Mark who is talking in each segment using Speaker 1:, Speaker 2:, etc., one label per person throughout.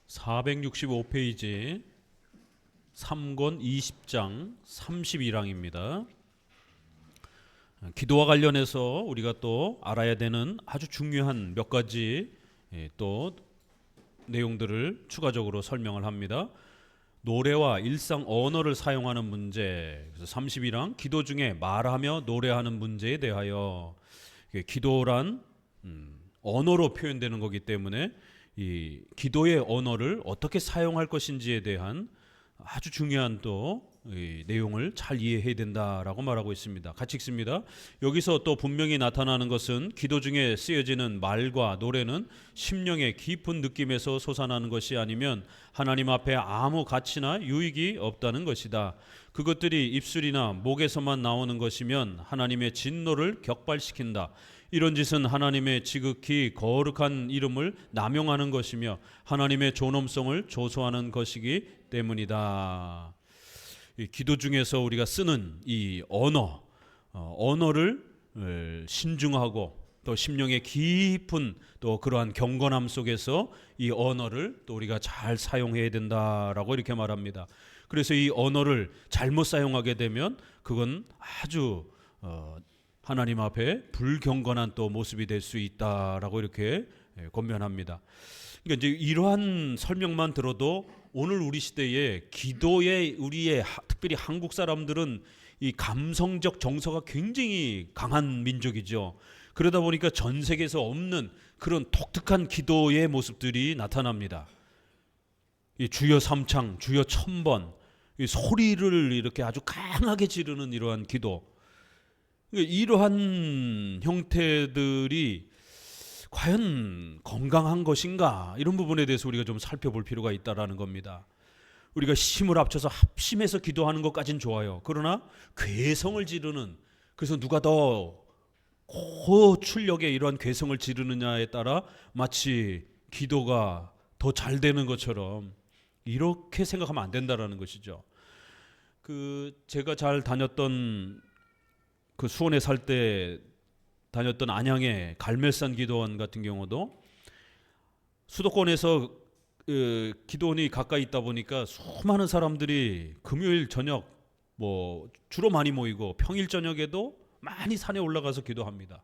Speaker 1: 465페이지 3권 20장 32항입니다. 기도와 관련해서 우리가 또 알아야 되는 아주 중요한 몇 가지 또 내용들을 추가적으로 설명을 합니다. 노래와 일상 언어를 사용하는 문제. 그래서 31항 기도 중에 말하며 노래하는 문제에 대하여 기도란 언어로 표현되는 거기 때문에 이 기도의 언어를 어떻게 사용할 것인지에 대한 아주 중요한 또 내용을 잘 이해해야 된다라고 말하고 있습니다. 같이 읽습니다. 여기서 또 분명히 나타나는 것은 기도 중에 쓰여지는 말과 노래는 심령의 깊은 느낌에서 솟아나는 것이 아니면 하나님 앞에 아무 가치나 유익이 없다는 것이다. 그것들이 입술이나 목에서만 나오는 것이면 하나님의 진노를 격발시킨다. 이런 짓은 하나님의 지극히 거룩한 이름을 남용하는 것이며 하나님의 존엄성을 조소하는 것이기 때문이다. 이 기도 중에서 우리가 쓰는 이 언어를 신중하고 또 심령의 깊은 또 그러한 경건함 속에서 이 언어를 또 우리가 잘 사용해야 된다라고 이렇게 말합니다. 그래서 이 언어를 잘못 사용하게 되면 그건 아주 하나님 앞에 불경건한 또 모습이 될 수 있다라고 이렇게 권면합니다. 그러니까 이제 이러한 설명만 들어도 오늘 우리 시대에 기도에 우리의 특별히 한국 사람들은 이 감성적 정서가 굉장히 강한 민족이죠. 그러다 보니까 전 세계에서 없는 그런 독특한 기도의 모습들이 나타납니다. 이 주여 삼창, 주여 천번, 이 소리를 이렇게 아주 강하게 지르는 이러한 기도. 이러한 형태들이 과연 건강한 것인가, 이런 부분에 대해서 우리가 좀 살펴볼 필요가 있다라는 겁니다. 우리가 힘을 합쳐서 합심해서 기도하는 것까지는 좋아요. 그러나 괴성을 지르는, 그래서 누가 더 고출력의 이러한 괴성을 지르느냐에 따라 마치 기도가 더 잘 되는 것처럼 이렇게 생각하면 안 된다라는 것이죠. 제가 잘 다녔던 수원에 살 때 다녔던 안양의 갈멜산 기도원 같은 경우도 수도권에서 기도원이 가까이 있다 보니까 수많은 사람들이 금요일 저녁 주로 많이 모이고 평일 저녁에도 많이 산에 올라가서 기도합니다.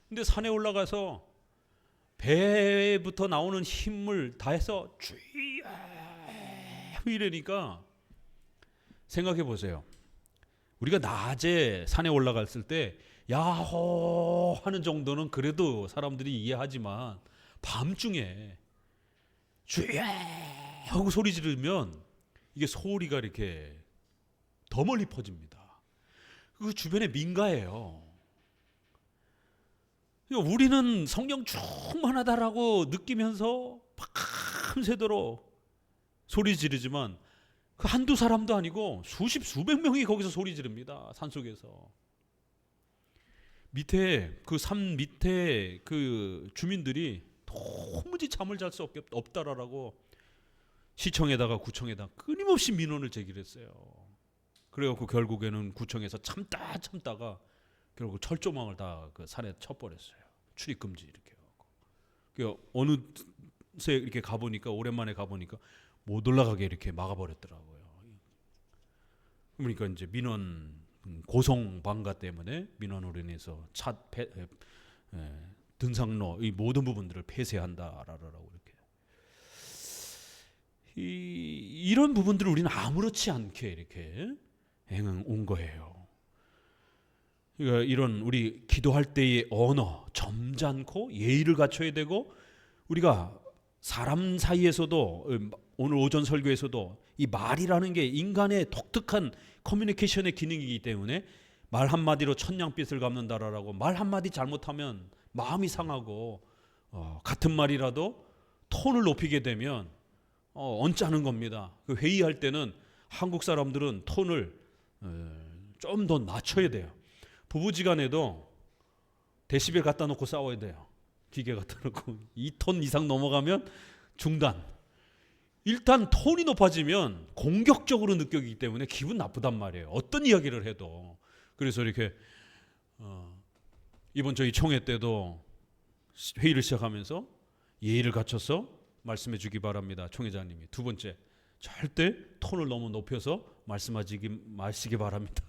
Speaker 1: 근데 산에 올라가서 배부터 나오는 힘을 다해서 주여 이러니까 생각해 보세요. 우리가 낮에 산에 올라갔을 때 야호 하는 정도는 그래도 사람들이 이해하지만 밤중에 주여 하고 소리 지르면 이게 소리가 이렇게 더 멀리 퍼집니다. 그 주변에 민가예요. 우리는 성령 충만하다라고 느끼면서 밤새도록 소리 지르지만 그 한두 사람도 아니고 수십 수백 명이 거기서 소리 지릅니다. 산속에서. 밑에 산 밑에 그 주민들이 도무지 잠을 잘 수 없다라고 시청에다가 구청에다 끊임없이 민원을 제기했어요. 그래갖고 결국에는 구청에서 참다가 결국 철조망을 다 그 산에 쳐버렸어요. 출입 금지 이렇게 하고. 어느새 이렇게 가보니까 오랜만에 가보니까 못 올라가게 이렇게 막아버렸더라고요. 그러니까 이제 민원 고성 방가 때문에 민원으로 인해서 등산로 이 모든 부분들을 폐쇄한다라고 이렇게. 이런 부분들을 우리는 아무렇지 않게 이렇게 온 거예요. 그러니까 이런 우리 기도할 때의 언어 점잖고 예의를 갖춰야 되고, 우리가 사람 사이에서도 오늘 오전 설교에서도 이 말이라는 게 인간의 독특한 커뮤니케이션의 기능이기 때문에 말 한마디로 천냥빚을 갚는다라고, 말 한마디 잘못하면 마음이 상하고 같은 말이라도 톤을 높이게 되면 언짢은 겁니다. 회의할 때는 한국 사람들은 톤을 좀 더 낮춰야 돼요. 부부지간에도 데시벨 갖다 놓고 싸워야 돼요. 기계 갖다 놓고 2톤 이상 넘어가면 중단. 일단 톤이 높아지면 공격적으로 느껴지기 때문에 기분 나쁘단 말이에요. 어떤 이야기를 해도. 그래서 이렇게 이번 저희 총회 때도 회의를 시작하면서 예의를 갖춰서 말씀해 주기 바랍니다. 총회장님이. 두 번째, 절대 톤을 너무 높여서 마시기 바랍니다.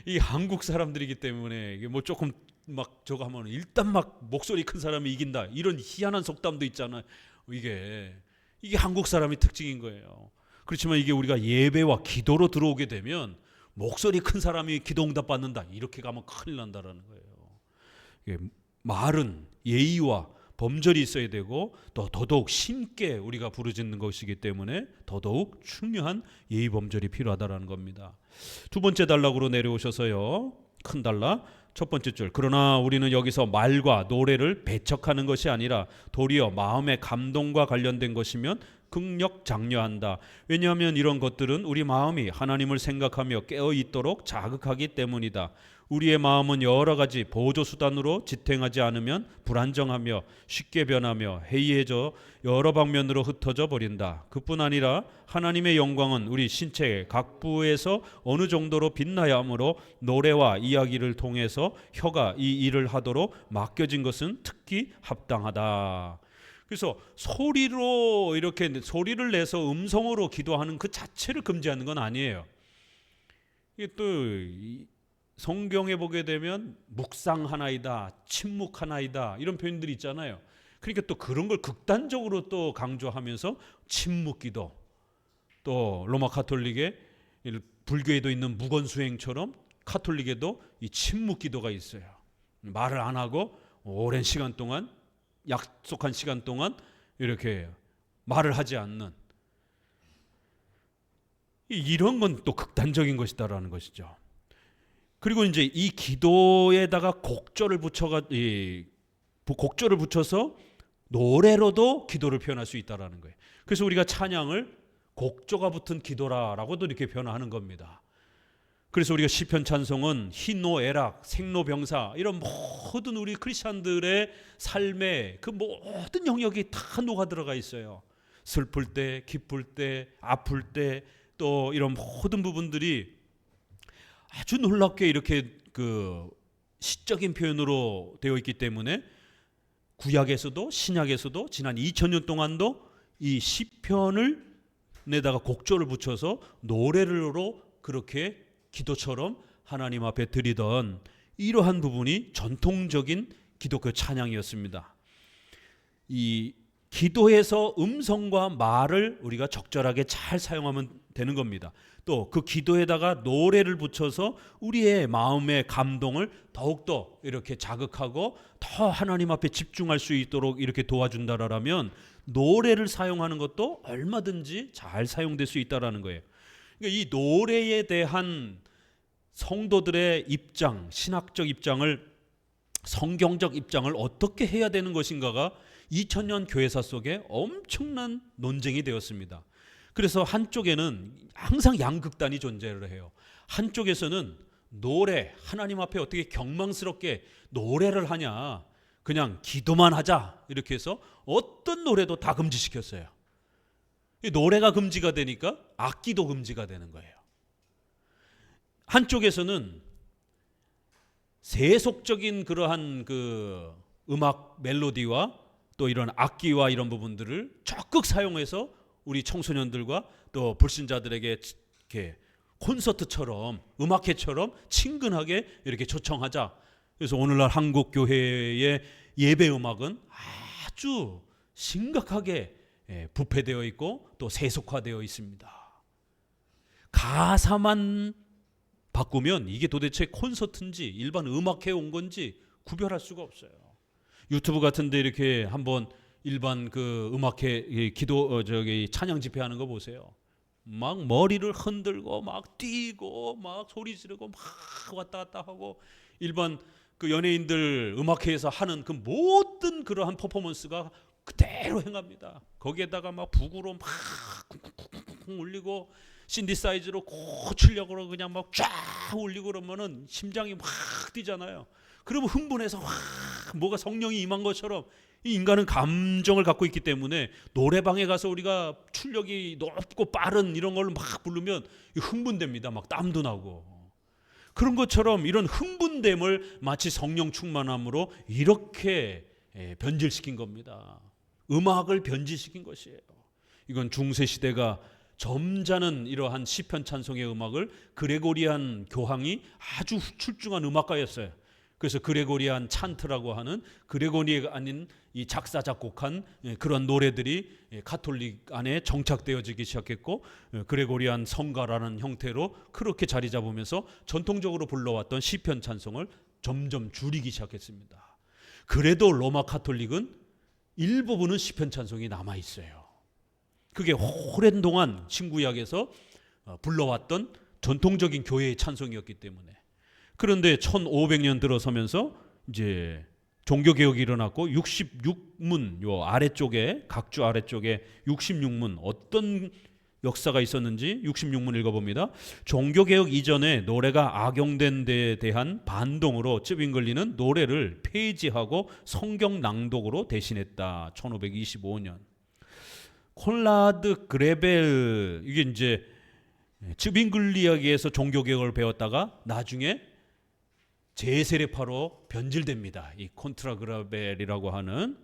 Speaker 1: 이 한국 사람들이기 때문에 이게 뭐 조금 막 저거 하면 일단 막 목소리 큰 사람이 이긴다, 이런 희한한 속담도 있잖아요. 이게 한국 사람의 특징인 거예요. 그렇지만 이게 우리가 예배와 기도로 들어오게 되면 목소리 큰 사람이 기도응답 받는다, 이렇게 가면 큰일 난다라는 거예요. 이게 말은 예의와 범절이 있어야 되고, 또 더더욱 신께 우리가 부르짖는 것이기 때문에 더더욱 중요한 예의 범절이 필요하다라는 겁니다. 두 번째 단락으로 내려오셔서요, 큰 단락 첫 번째 줄, 그러나 우리는 여기서 말과 노래를 배척하는 것이 아니라 도리어 마음의 감동과 관련된 것이면 극력 장려한다. 왜냐하면 이런 것들은 우리 마음이 하나님을 생각하며 깨어 있도록 자극하기 때문이다. 우리의 마음은 여러 가지 보조 수단으로 지탱하지 않으면 불안정하며 쉽게 변하며 해이해져 여러 방면으로 흩어져 버린다. 그뿐 아니라 하나님의 영광은 우리 신체의 각 부에서 어느 정도로 빛나야 하므로 노래와 이야기를 통해서 혀가 이 일을 하도록 맡겨진 것은 특히 합당하다. 그래서 소리로 이렇게 소리를 내서 음성으로 기도하는 그 자체를 금지하는 건 아니에요. 이게 또 성경에 보게 되면 묵상하나이다, 침묵하나이다, 이런 표현들이 있잖아요. 그러니까 또 그런 걸 극단적으로 또 강조하면서 침묵기도, 또 로마 카톨릭의 불교에도 있는 무건수행처럼 카톨릭에도 이 침묵기도가 있어요. 말을 안 하고 오랜 시간 동안, 약속한 시간 동안 이렇게 말을 하지 않는, 이런 건 또 극단적인 것이다라는 것이죠. 그리고 이제 이 기도에다가 곡절을 붙여서 노래로도 기도를 표현할 수 있다라는 거예요. 그래서 우리가 찬양을 곡조가 붙은 기도라라고도 이렇게 변화하는 겁니다. 그래서 우리가 시편 찬송은 희노애락, 생로병사, 이런 모든 우리 크리스천들의 삶의 그 모든 영역이 다 녹아 들어가 있어요. 슬플 때, 기쁠 때, 아플 때, 또 이런 모든 부분들이 아주 놀랍게 이렇게 그 시적인 표현으로 되어 있기 때문에 구약에서도 신약에서도 지난 2000년 동안도 이 시편을 내다가 곡조를 붙여서 노래로 그렇게 기도처럼 하나님 앞에 드리던 이러한 부분이 전통적인 기독교 찬양이었습니다. 이 기도에서 음성과 말을 우리가 적절하게 잘 사용하면 되는 겁니다. 또 그 기도에다가 노래를 붙여서 우리의 마음의 감동을 더욱더 이렇게 자극하고 더 하나님 앞에 집중할 수 있도록 이렇게 도와준다라면 노래를 사용하는 것도 얼마든지 잘 사용될 수 있다라는 거예요. 그러니까 이 노래에 대한 성도들의 입장, 신학적 입장을, 성경적 입장을 어떻게 해야 되는 것인가가 2000년 교회사 속에 엄청난 논쟁이 되었습니다. 그래서 한쪽에는 항상 양극단이 존재를 해요. 한쪽에서는 노래, 하나님 앞에 어떻게 경망스럽게 노래를 하냐, 그냥 기도만 하자, 이렇게 해서 어떤 노래도 다 금지시켰어요. 노래가 금지가 되니까 악기도 금지가 되는 거예요. 한쪽에서는 세속적인 그러한 그 음악 멜로디와 또 이런 악기와 이런 부분들을 적극 사용해서 우리 청소년들과 또 불신자들에게 이렇게 콘서트처럼, 음악회처럼 친근하게 이렇게 초청하자. 그래서 오늘날 한국 교회의 예배 음악은 아주 심각하게 부패되어 있고 또 세속화되어 있습니다. 가사만 바꾸면 이게 도대체 콘서트인지 일반 음악회 온 건지 구별할 수가 없어요. 유튜브 같은 데 이렇게 한번 일반 그 음악회 기도 찬양 집회하는 거 보세요. 막 머리를 흔들고 막 뛰고 막 소리 지르고 막 왔다 갔다 하고, 일반 그 연예인들 음악회에서 하는 그 모든 그러한 퍼포먼스가 그대로 행합니다. 거기에다가 막 북으로 막 쿵쿵쿵쿵 울리고 신디사이즈로 고출력으로 그냥 막 쫙 울리고 그러면은 심장이 막 뛰잖아요. 그러면 흥분해서 뭐가 성령이 임한 것처럼, 이 인간은 감정을 갖고 있기 때문에 노래방에 가서 우리가 출력이 높고 빠른 이런 걸로 막 부르면 흥분됩니다. 막 땀도 나고. 그런 것처럼 이런 흥분됨을 마치 성령 충만함으로 이렇게 변질시킨 겁니다. 음악을 변질시킨 것이에요. 이건 중세 시대가 점잖은 이러한 시편 찬송의 음악을 그레고리안 교황이 아주 출중한 음악가였어요. 그래서 그레고리안 찬트라고 하는 그레고리가 아닌 이 작사 작곡한 그런 노래들이 가톨릭 안에 정착되어지기 시작했고, 그레고리안 성가라는 형태로 그렇게 자리 잡으면서 전통적으로 불러왔던 시편 찬송을 점점 줄이기 시작했습니다. 그래도 로마 가톨릭은 일부분은 시편 찬송이 남아 있어요. 그게 오랜 동안 신구약에서 불러왔던 전통적인 교회의 찬송이었기 때문에. 그런데 1500년 들어서면서 이제 종교 개혁이 일어났고 66문 요 아래쪽에 각주 아래쪽에 66문 어떤 역사가 있었는지 66문 읽어봅니다. 종교 개혁 이전에 노래가 악용된 데에 대한 반동으로 쯔빙글리는 노래를 폐지하고 성경 낭독으로 대신했다. 1525년. 콘라드 그레벨, 이게 이제 쯔빙글리학에서 종교 개혁을 배웠다가 나중에 제세례파로 변질됩니다. 이 콘트라 그레벨이라고 하는,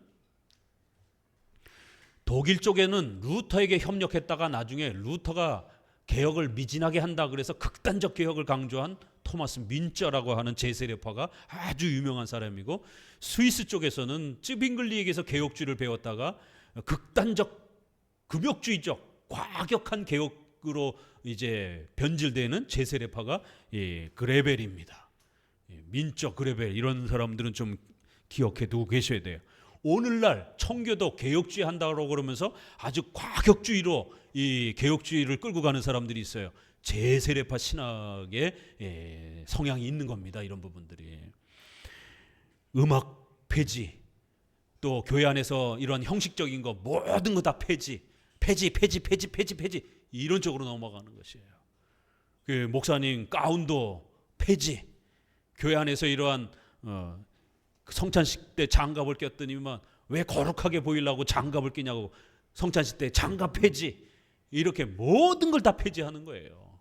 Speaker 1: 독일 쪽에는 루터에게 협력했다가 나중에 루터가 개혁을 미진하게 한다 그래서 극단적 개혁을 강조한 토마스 민저라고 하는 제세례파가 아주 유명한 사람이고, 스위스 쪽에서는 쯔빙글리에게서 개혁주의를 배웠다가 극단적 금욕주의적 과격한 개혁으로 이제 변질되는 제세례파가 그레벨입니다. 민저 그레벨, 이런 사람들은 좀 기억해 두고 계셔야 돼요. 오늘날 청교도 개혁주의 한다고 그러면서 아주 과격주의로 이 개혁주의를 끌고 가는 사람들이 있어요. 제세례파 신학의 성향이 있는 겁니다. 이런 부분들이. 음악 폐지, 또 교회 안에서 이런 형식적인 거 모든 거 다 폐지 이런 쪽으로 넘어가는 것이에요. 그 목사님 가운도 폐지, 교회 안에서 이러한 성찬식 때 장갑을 꼈더니만 왜 거룩하게 보이려고 장갑을 끼냐고, 성찬식 때 장갑 폐지, 이렇게 모든 걸 다 폐지하는 거예요.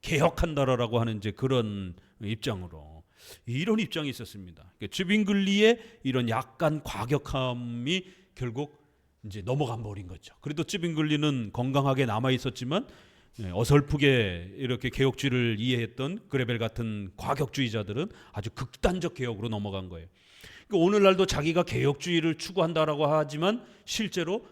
Speaker 1: 개혁한다라고 하는 이제 그런 입장으로, 이런 입장이 있었습니다. 쯔빙글리의 이런 약간 과격함이 결국 이제 넘어가 버린 거죠. 그래도 쯔빙글리는 건강하게 남아 있었지만 어설프게 이렇게 개혁주의를 이해했던 그레벨 같은 과격주의자들은 아주 극단적 개혁으로 넘어간 거예요. 오늘날도 자기가 개혁주의를 추구한다라고 하지만 실제로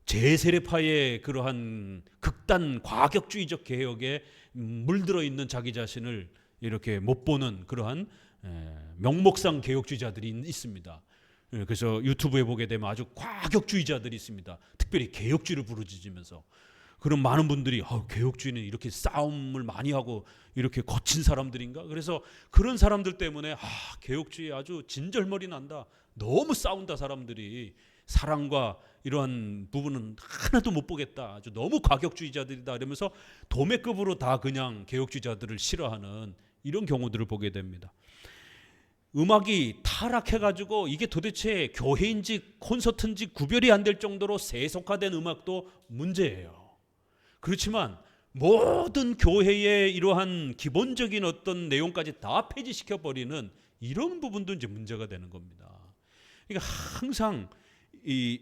Speaker 1: 제세례파의 그러한 극단 과격주의적 개혁에 물들어 있는 자기 자신을 이렇게 못 보는 그러한 명목상 개혁주의자들이 있습니다. 그래서 유튜브에 보게 되면 아주 과격주의자들이 있습니다. 특별히 개혁주의를 부르짖으면서. 그런 많은 분들이 개혁주의는 이렇게 싸움을 많이 하고 이렇게 거친 사람들인가? 그래서 그런 사람들 때문에 개혁주의 아주 진절머리 난다, 너무 싸운다, 사람들이 사랑과 이러한 부분은 하나도 못 보겠다, 아주 너무 과격주의자들이다 이러면서 도매급으로 다 그냥 개혁주의자들을 싫어하는 이런 경우들을 보게 됩니다. 음악이 타락해가지고 이게 도대체 교회인지 콘서트인지 구별이 안 될 정도로 세속화된 음악도 문제예요. 그렇지만 모든 교회의 이러한 기본적인 어떤 내용까지 다 폐지시켜 버리는 이런 부분도 이제 문제가 되는 겁니다. 그러니까 항상 이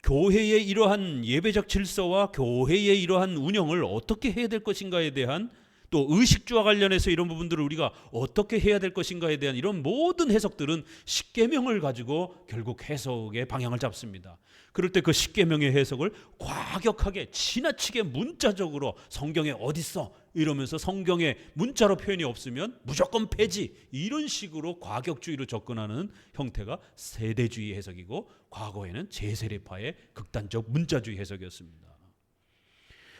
Speaker 1: 교회의 이러한 예배적 질서와 교회의 이러한 운영을 어떻게 해야 될 것인가에 대한, 또 의식주와 관련해서 이런 부분들을 우리가 어떻게 해야 될 것인가에 대한 이런 모든 해석들은 십계명을 가지고 결국 해석의 방향을 잡습니다. 그럴 때 그 십계명의 해석을 과격하게 지나치게 문자적으로 성경에 어딨어 이러면서 성경에 문자로 표현이 없으면 무조건 폐지, 이런 식으로 과격주의로 접근하는 형태가 세대주의 해석이고, 과거에는 제세례파의 극단적 문자주의 해석이었습니다.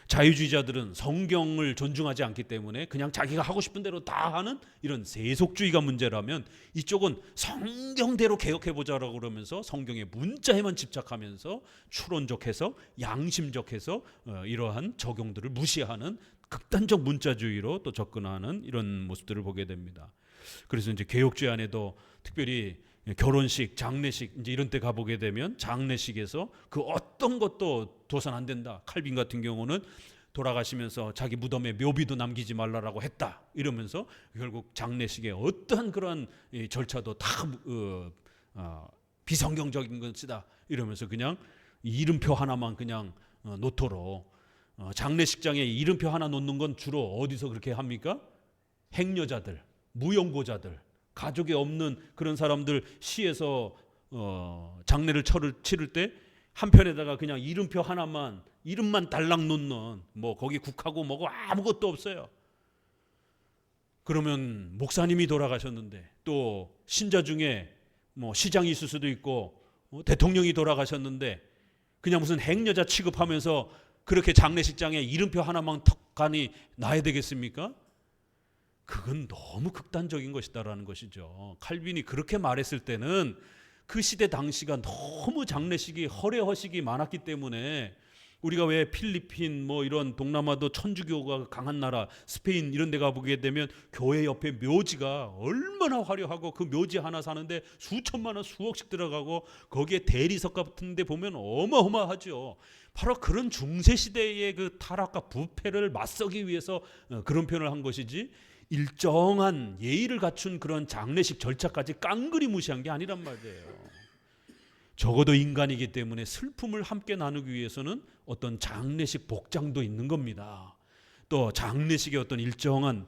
Speaker 1: 자유주의자들은 성경을 존중하지 않기 때문에 그냥 자기가 하고 싶은 대로 다 하는 이런 세속주의가 문제라면, 이쪽은 성경대로 개혁해보자라고 그러면서 성경의 문자에만 집착하면서 추론적 해석, 양심적 해석, 이러한 적용들을 무시하는 극단적 문자주의로 또 접근하는 이런 모습들을 보게 됩니다. 그래서 이제 개혁주의 안에도 특별히 결혼식, 장례식 이제 이런 때 가보게 되면 장례식에서 그 어떤 것도 둬선 안 된다. 칼빈 같은 경우는 돌아가시면서 자기 무덤에 묘비도 남기지 말라라고 했다 이러면서 결국 장례식에 어떠한 그러한 절차도 다 비성경적인 것이다 이러면서 그냥 이름표 하나만 그냥 놓도록. 장례식장에 이름표 하나 놓는 건 주로 어디서 그렇게 합니까? 행여자들, 무용고자들, 가족이 없는 그런 사람들 시에서 장례를 치를 때 한편에다가 그냥 이름표 하나만, 이름만 달랑 놓는, 뭐 거기 국하고 뭐고 아무것도 없어요. 그러면 목사님이 돌아가셨는데, 또 신자 중에 뭐 시장이 있을 수도 있고 대통령이 돌아가셨는데 그냥 무슨 행여자 취급하면서 그렇게 장례식장에 이름표 하나만 턱하니 놔야 되겠습니까? 그건 너무 극단적인 것이다라는 것이죠. 칼빈이 그렇게 말했을 때는 그 시대 당시가 너무 장례식이 허례허식이 많았기 때문에, 우리가 왜 필리핀 뭐 이런 동남아도 천주교가 강한 나라, 스페인 이런 데 가보게 되면 교회 옆에 묘지가 얼마나 화려하고, 그 묘지 하나 사는데 수천만 원 수억씩 들어가고, 거기에 대리석 같은 데 보면 어마어마하죠. 바로 그런 중세시대의 그 타락과 부패를 맞서기 위해서 그런 표현을 한 것이지, 일정한 예의를 갖춘 그런 장례식 절차까지 깡그리 무시한 게 아니란 말이에요. 적어도 인간이기 때문에 슬픔을 함께 나누기 위해서는 어떤 장례식 복장도 있는 겁니다. 또 장례식의 어떤 일정한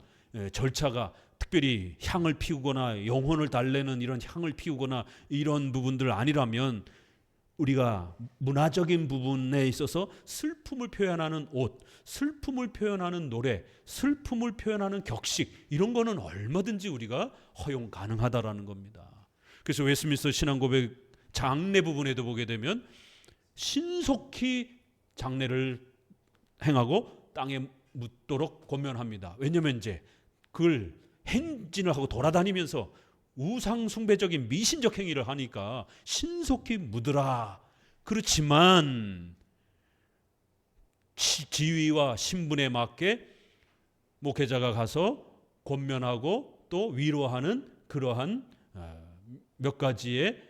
Speaker 1: 절차가, 특별히 향을 피우거나 영혼을 달래는 이런 향을 피우거나 이런 부분들 아니라면, 우리가 문화적인 부분에 있어서 슬픔을 표현하는 옷, 슬픔을 표현하는 노래, 슬픔을 표현하는 격식, 이런 거는 얼마든지 우리가 허용 가능하다라는 겁니다. 그래서 웨스민스터 신앙고백 장례 부분에도 보게 되면 신속히 장례를 행하고 땅에 묻도록 권면합니다. 왜냐하면 이제 그걸 행진을 하고 돌아다니면서 우상 숭배적인 미신적 행위를 하니까 신속히 묻으라. 그렇지만 지위와 신분에 맞게 목회자가 가서 권면하고 또 위로하는 그러한 몇 가지의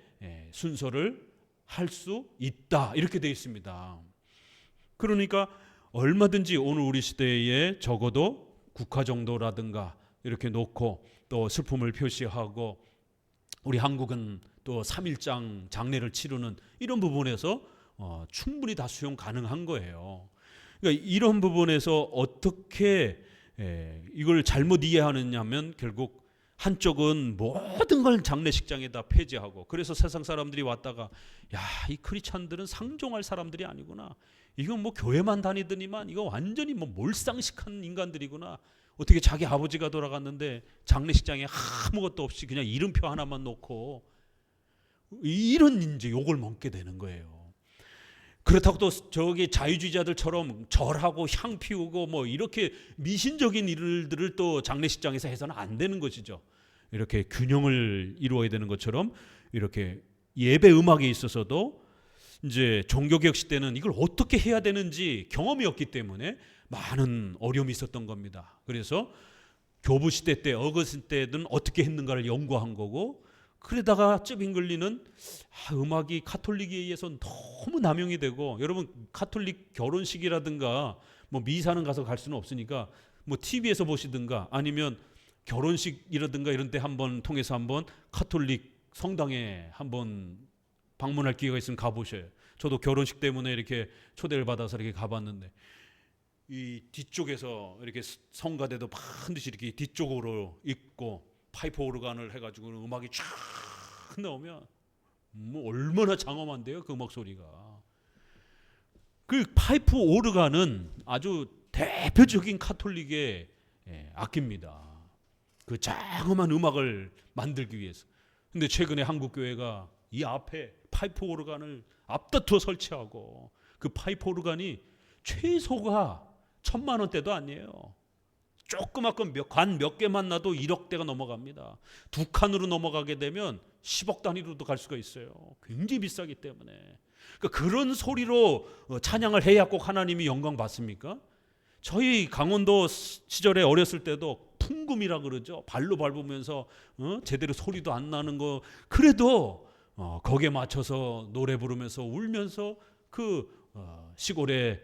Speaker 1: 순서를 할 수 있다, 이렇게 되어 있습니다. 그러니까 얼마든지 오늘 우리 시대에 적어도 국화 정도라든가 이렇게 놓고 또 슬픔을 표시하고, 우리 한국은 또 3일장 장례를 치르는 이런 부분에서 충분히 다 수용 가능한 거예요. 그러니까 이런 부분에서 어떻게 이걸 잘못 이해하느냐면, 결국 한쪽은 모든 걸 장례식장에다 폐지하고, 그래서 세상 사람들이 왔다가 야, 이 크리스찬들은 상종할 사람들이 아니구나, 이건 뭐 교회만 다니더니만 이거 완전히 뭐 몰상식한 인간들이구나, 어떻게 자기 아버지가 돌아갔는데 장례식장에 아무것도 없이 그냥 이름표 하나만 놓고, 이런 이제 욕을 먹게 되는 거예요. 그렇다고 또 저기 자유주의자들처럼 절하고 향 피우고 뭐 이렇게 미신적인 일들을 또 장례식장에서 해서는 안 되는 것이죠. 이렇게 균형을 이루어야 되는 것처럼, 이렇게 예배 음악에 있어서도 이제 종교개혁 시대는 이걸 어떻게 해야 되는지 경험이 없기 때문에 많은 어려움이 있었던 겁니다. 그래서 교부 시대 때, 어거스틴 때는 어떻게 했는가를 연구한 거고, 그러다가 쯧잉글리는 음악이 카톨릭에 의해서 너무 남용이 되고, 여러분 카톨릭 결혼식이라든가 뭐 미사는 가서 갈 수는 없으니까 뭐 TV에서 보시든가 아니면 결혼식이라든가 이런 때 한번 통해서 한번 카톨릭 성당에 한번 방문할 기회가 있으면 가보셔요. 저도 결혼식 때문에 이렇게 초대를 받아서 이렇게 가봤는데, 이 뒤쪽에서 이렇게 성가대도 반드시 이렇게 뒤쪽으로 있고 파이프 오르간을 해가지고 음악이 쫙 나오면 뭐 얼마나 장엄한데요, 그 음악 소리가. 그 파이프 오르간은 아주 대표적인 카톨릭의 악기입니다. 그 장엄한 음악을 만들기 위해서. 근데 최근에 한국 교회가 이 앞에 파이프 오르간을 앞다투어 설치하고, 그 파이프 오르간이 최소가 1,000만 원대도 아니에요. 조그맣고 관 몇 개만 놔도 1억 대가 넘어갑니다. 2칸으로 넘어가게 되면 10억 단위로도 갈 수가 있어요. 굉장히 비싸기 때문에. 그러니까 그런 소리로 찬양을 해야 꼭 하나님이 영광 받습니까? 저희 강원도 시절에 어렸을 때도 풍금이라 그러죠. 발로 밟으면서 제대로 소리도 안 나는 거, 그래도 거기에 맞춰서 노래 부르면서 울면서 그 시골에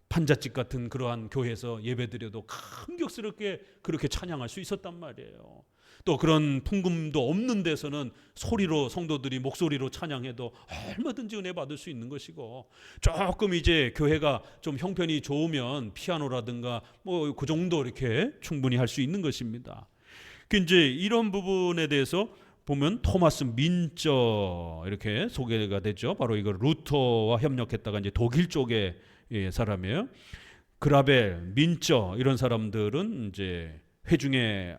Speaker 1: 판잣집 같은 그러한 교회에서 예배드려도 감격스럽게 그렇게 찬양할 수 있었단 말이에요. 또 그런 풍금도 없는 데서는 소리로 성도들이 목소리로 찬양해도 얼마든지 은혜 받을 수 있는 것이고, 조금 이제 교회가 좀 형편이 좋으면 피아노라든가 뭐 그 정도 이렇게 충분히 할 수 있는 것입니다. 이제 이런 부분에 대해서 보면 토마스 민저 이렇게 소개가 됐죠. 바로 이거 루터와 협력했다가 이제 독일 쪽의 사람이에요. 그라벨, 민저 이런 사람들은 이제 회중에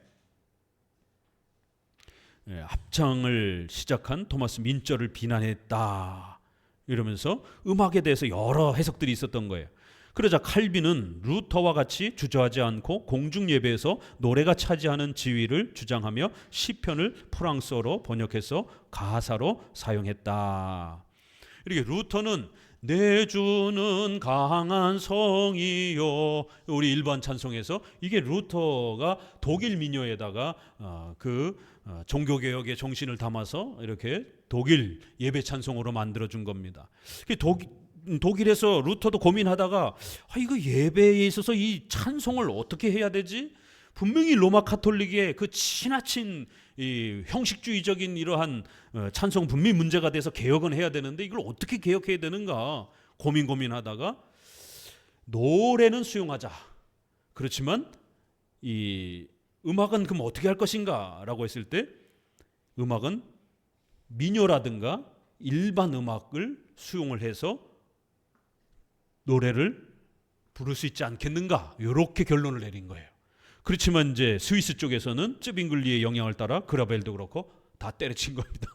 Speaker 1: 합창을 시작한 토마스 민저를 비난했다 이러면서 음악에 대해서 여러 해석들이 있었던 거예요. 그러자 칼빈은 루터와 같이 주저하지 않고 공중 예배에서 노래가 차지하는 지위를 주장하며 시편을 프랑스어로 번역해서 가사로 사용했다. 이렇게 루터는 내 주는 강한 성이요, 우리 일반 찬송에서 이게 루터가 독일 민요에다가 종교개혁의 정신을 담아서 이렇게 독일 예배 찬송으로 만들어준 겁니다. 독일에서 루터도 고민하다가 이거 예배에 있어서 이 찬송을 어떻게 해야 되지? 분명히 로마 카톨릭의 그 지나친 이 형식주의적인 이러한 찬송 분명히 문제가 돼서 개혁은 해야 되는데 이걸 어떻게 개혁해야 되는가 고민하다가 노래는 수용하자. 그렇지만 이 음악은 그럼 어떻게 할 것인가 라고 했을 때 음악은 민요라든가 일반 음악을 수용을 해서 노래를 부를 수 있지 않겠는가, 이렇게 결론을 내린 거예요. 그렇지만 이제 스위스 쪽에서는 쯔빙글리의 영향을 따라 그라벨도 그렇고 다 때려친 겁니다.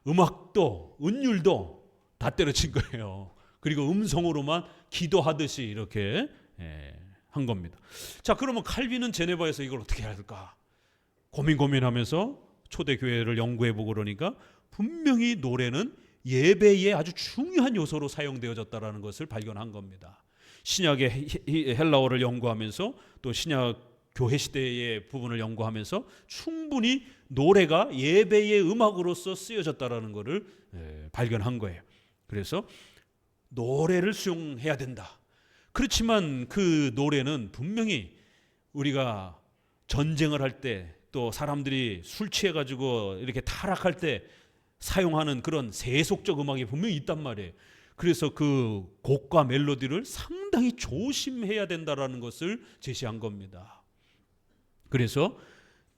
Speaker 1: 음악도 은율도 다 때려친 거예요. 그리고 음성으로만 기도하듯이 이렇게 한 겁니다. 자, 그러면 칼빈은 제네바에서 이걸 어떻게 해야 할까 고민하면서 초대 교회를 연구해보고 그러니까 분명히 노래는 예배의 아주 중요한 요소로 사용되어졌다라는 것을 발견한 겁니다. 신약의 헬라어를 연구하면서 또 신약 교회 시대의 부분을 연구하면서 충분히 노래가 예배의 음악으로서 쓰여졌다라는 것을 발견한 거예요. 그래서 노래를 수용해야 된다. 그렇지만 그 노래는 분명히 우리가 전쟁을 할 때 또 사람들이 술 취해가지고 이렇게 타락할 때 사용하는 그런 세속적 음악이 분명히 있단 말이에요. 그래서 그 곡과 멜로디를 상당히 조심해야 된다라는 것을 제시한 겁니다. 그래서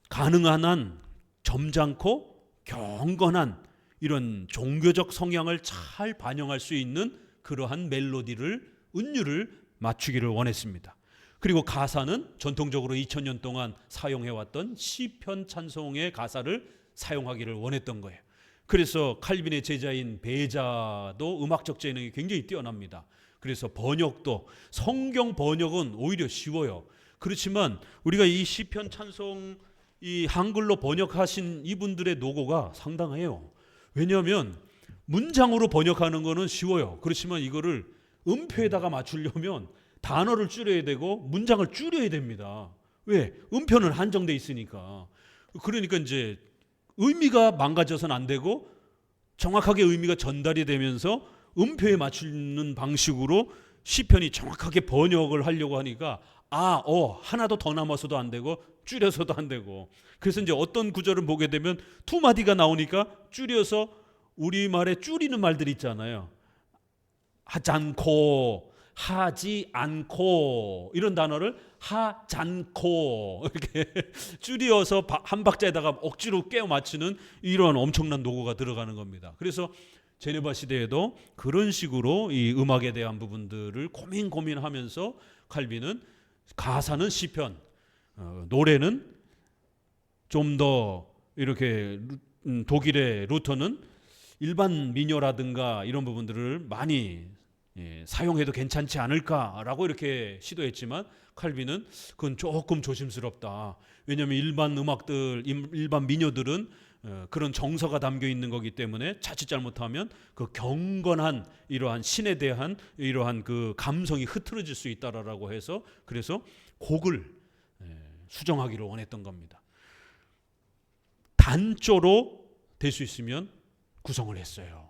Speaker 1: 가능한 한 점잖고 경건한 이런 종교적 성향을 잘 반영할 수 있는 그러한 멜로디를 은율을 맞추기를 원했습니다. 그리고 가사는 전통적으로 2000년 동안 사용해왔던 시편 찬송의 가사를 사용하기를 원했던 거예요. 그래서 칼빈의 제자인 베자도 음악적 재능이 굉장히 뛰어납니다. 그래서 번역도 성경 번역은 오히려 쉬워요. 그렇지만 우리가 이 시편 찬송 이 한글로 번역하신 이분들의 노고가 상당해요. 왜냐하면 문장으로 번역하는 거는 쉬워요. 그렇지만 이거를 음표에다가 맞추려면 단어를 줄여야 되고 문장을 줄여야 됩니다. 왜? 음표는 한정돼 있으니까. 그러니까 이제 의미가 망가져서는 안 되고 정확하게 의미가 전달이 되면서 음표에 맞추는 방식으로 시편이 정확하게 번역을 하려고 하니까 하나도 더 남아서도 안 되고 줄여서도 안 되고, 그래서 이제 어떤 구절을 보게 되면 두 마디가 나오니까 줄여서 우리말에 줄이는 말들이 있잖아요. 하잖고, 하지 않고 이런 단어를 하잖고 이렇게 줄여서 한 박자에다가 억지로 깨워 맞추는 이런 엄청난 노고가 들어가는 겁니다. 그래서 제네바 시대에도 그런 식으로 이 음악에 대한 부분들을 고민하면서 칼빈은 가사는 시편, 노래는 좀 더 이렇게 독일의 루터는 일반 민요라든가 이런 부분들을 많이 사용해도 괜찮지 않을까라고 이렇게 시도했지만 칼빈은 그건 조금 조심스럽다. 왜냐하면 일반 음악들, 일반 민요들은 그런 정서가 담겨 있는 거기 때문에 자칫 잘못하면 그 경건한 이러한 신에 대한 이러한 그 감성이 흐트러질 수 있다라고 해서 그래서 곡을 수정하기를 원했던 겁니다. 단조로 될 수 있으면 구성을 했어요.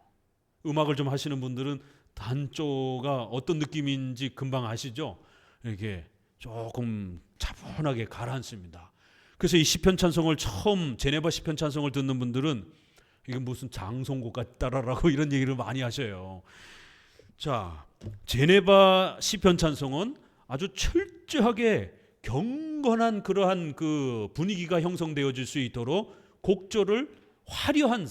Speaker 1: 음악을 좀 하시는 분들은 단조가 어떤 느낌인지 금방 아시죠? 이렇게 조금 차분하게 가라앉습니다. 그래서 이 시편 찬송을 처음 제네바 시편 찬송을 듣는 분들은 이게 무슨 장송곡 같다라고 이런 얘기를 많이 하셔요. 자, 제네바 시편 찬송은 아주 철저하게 경건한 그러한 그 분위기가 형성되어질 수 있도록 곡조를 화려한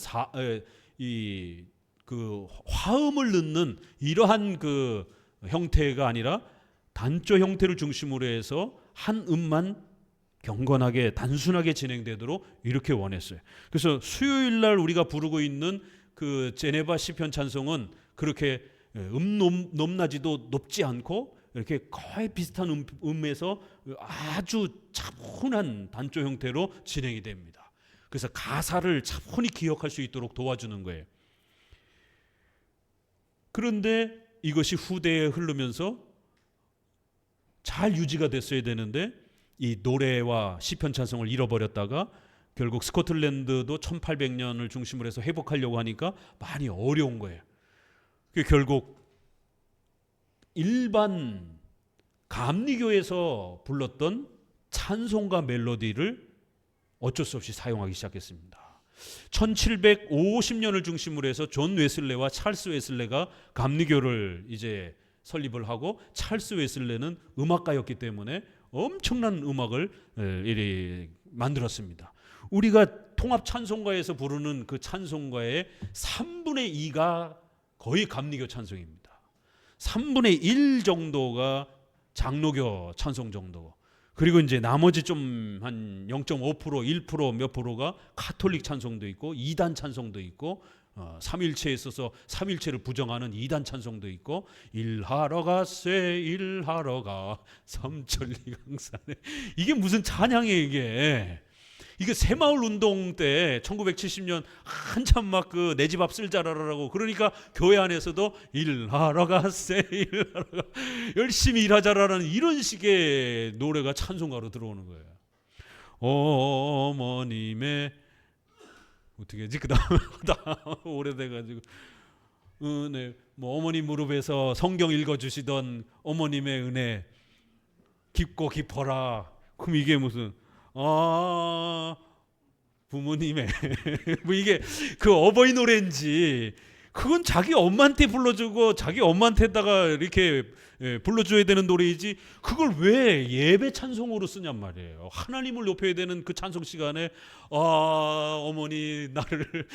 Speaker 1: 그 화음을 넣는 이러한 그 형태가 아니라 단조 형태를 중심으로 해서 한 음만 경건하게 단순하게 진행되도록 이렇게 원했어요. 그래서 수요일 날 우리가 부르고 있는 그 제네바 시편 찬송은 그렇게 높낮이도 높지 않고 이렇게 거의 비슷한 음에서 아주 차분한 단조 형태로 진행이 됩니다. 그래서 가사를 차분히 기억할 수 있도록 도와주는 거예요. 그런데 이것이 후대에 흐르면서 잘 유지가 됐어야 되는데 이 노래와 시편 찬송을 잃어버렸다가 결국 스코틀랜드도 1800년을 중심으로 해서 회복하려고 하니까 많이 어려운 거예요. 결국 일반 감리교에서 불렀던 찬송가 멜로디를 어쩔 수 없이 사용하기 시작했습니다. 1750년을 중심으로 해서 존 웨슬레와 찰스 웨슬레가 감리교를 이제 설립을 하고, 찰스 웨슬레는 음악가였기 때문에 엄청난 음악을 만들었습니다. 우리가 통합 찬송가에서 부르는 그 찬송가의 3분의 2가 거의 감리교 찬송입니다. 3분의 1 정도가 장로교 찬송 정도고, 그리고 이제 나머지 좀 한 0.5%, 1% 몇 프로가 카톨릭 찬송도 있고 2단 찬송도 있고, 삼일체에 있어서 삼일체를 부정하는 2단 찬송도 있고, 일하러 갔세 일하러 가 삼천리강산에, 이게 무슨 찬양이에요. 이게 새마을 운동 때 1970년 한참 막 그 내 집 앞 쓸자라라고, 그러니까 교회 안에서도 일하러 갔세 일하러 가 열심히 일하자라는 이런 식의 노래가 찬송가로 들어오는 거예요. 어머님의 어떻게 하지? 그 다음에 오래돼가지고 은혜, 뭐 어머니 무릎에서 성경 읽어주시던 어머님의 은혜 깊고 깊어라. 그럼 이게 무슨 부모님의 뭐 이게 그 어버이 노래인지, 그건 자기 엄마한테 불러주고 자기 엄마한테다가 이렇게 불러줘야 되는 노래이지, 그걸 왜 예배 찬송으로 쓰냔 말이에요. 하나님을 높여야 되는 그 찬송 시간에 어머니 나를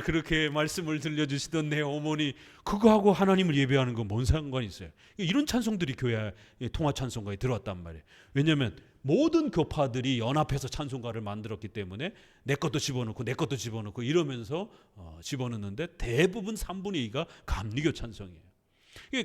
Speaker 1: 그렇게 말씀을 들려주시던 내 어머니, 그거하고 하나님을 예배하는 건 뭔 상관이 있어요. 이런 찬송들이 교회 통합 찬송가에 들어왔단 말이에요. 왜냐하면 모든 교파들이 연합해서 찬송가를 만들었기 때문에 내 것도 집어넣고 내 것도 집어넣고 이러면서 집어넣는데, 대부분 3분의 2가 감리교 찬송이에요.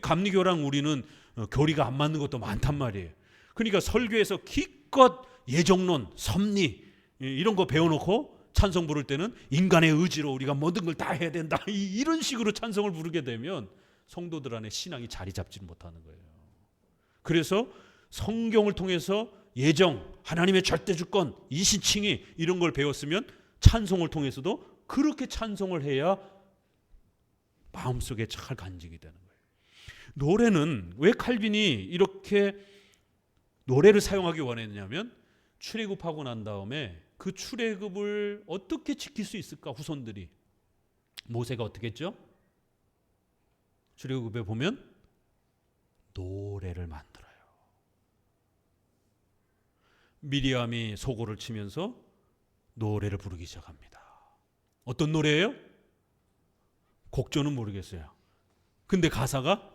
Speaker 1: 감리교랑 우리는 교리가 안 맞는 것도 많단 말이에요. 그러니까 설교에서 기껏 예정론, 섭리 이런 거 배워놓고 찬송 부를 때는 인간의 의지로 우리가 모든 걸 다 해야 된다, 이런 식으로 찬송을 부르게 되면 성도들 안에 신앙이 자리 잡지 못하는 거예요. 그래서 성경을 통해서 예정, 하나님의 절대 주권, 이시칭의 이런 걸 배웠으면 찬송을 통해서도 그렇게 찬송을 해야 마음속에 잘 간직이 되는 거예요. 노래는 왜 칼빈이 이렇게 노래를 사용하기 원했냐면, 출애굽하고 난 다음에 그 출애굽을 어떻게 지킬 수 있을까, 후손들이. 모세가 어떻게 했죠? 출애굽에 보면 노래를 만들어요. 미리암이 소고를 치면서 노래를 부르기 시작합니다. 어떤 노래예요? 곡조는 모르겠어요. 근데 가사가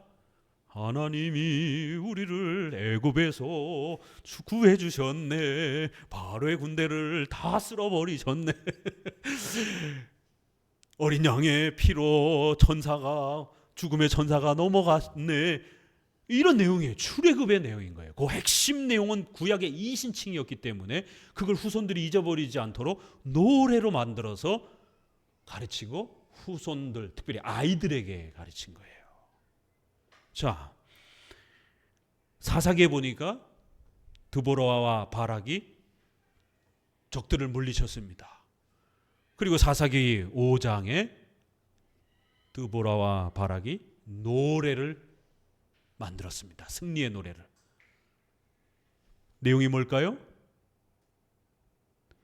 Speaker 1: 하나님이 우리를 애굽에서 구해 주셨네, 바로의 군대를 다 쓸어버리셨네, 어린 양의 피로 죽음의 천사가 넘어갔네, 이런 내용이에요. 출애굽의 내용인 거예요. 그 핵심 내용은 구약의 이신칭이었기 때문에 그걸 후손들이 잊어버리지 않도록 노래로 만들어서 가르치고, 후손들, 특별히 아이들에게 가르친 거예요. 자, 사사기에 보니까 드보라와 바락이 적들을 물리쳤습니다. 그리고 사사기 5장에 드보라와 바락이 노래를 만들었습니다. 승리의 노래를. 내용이 뭘까요?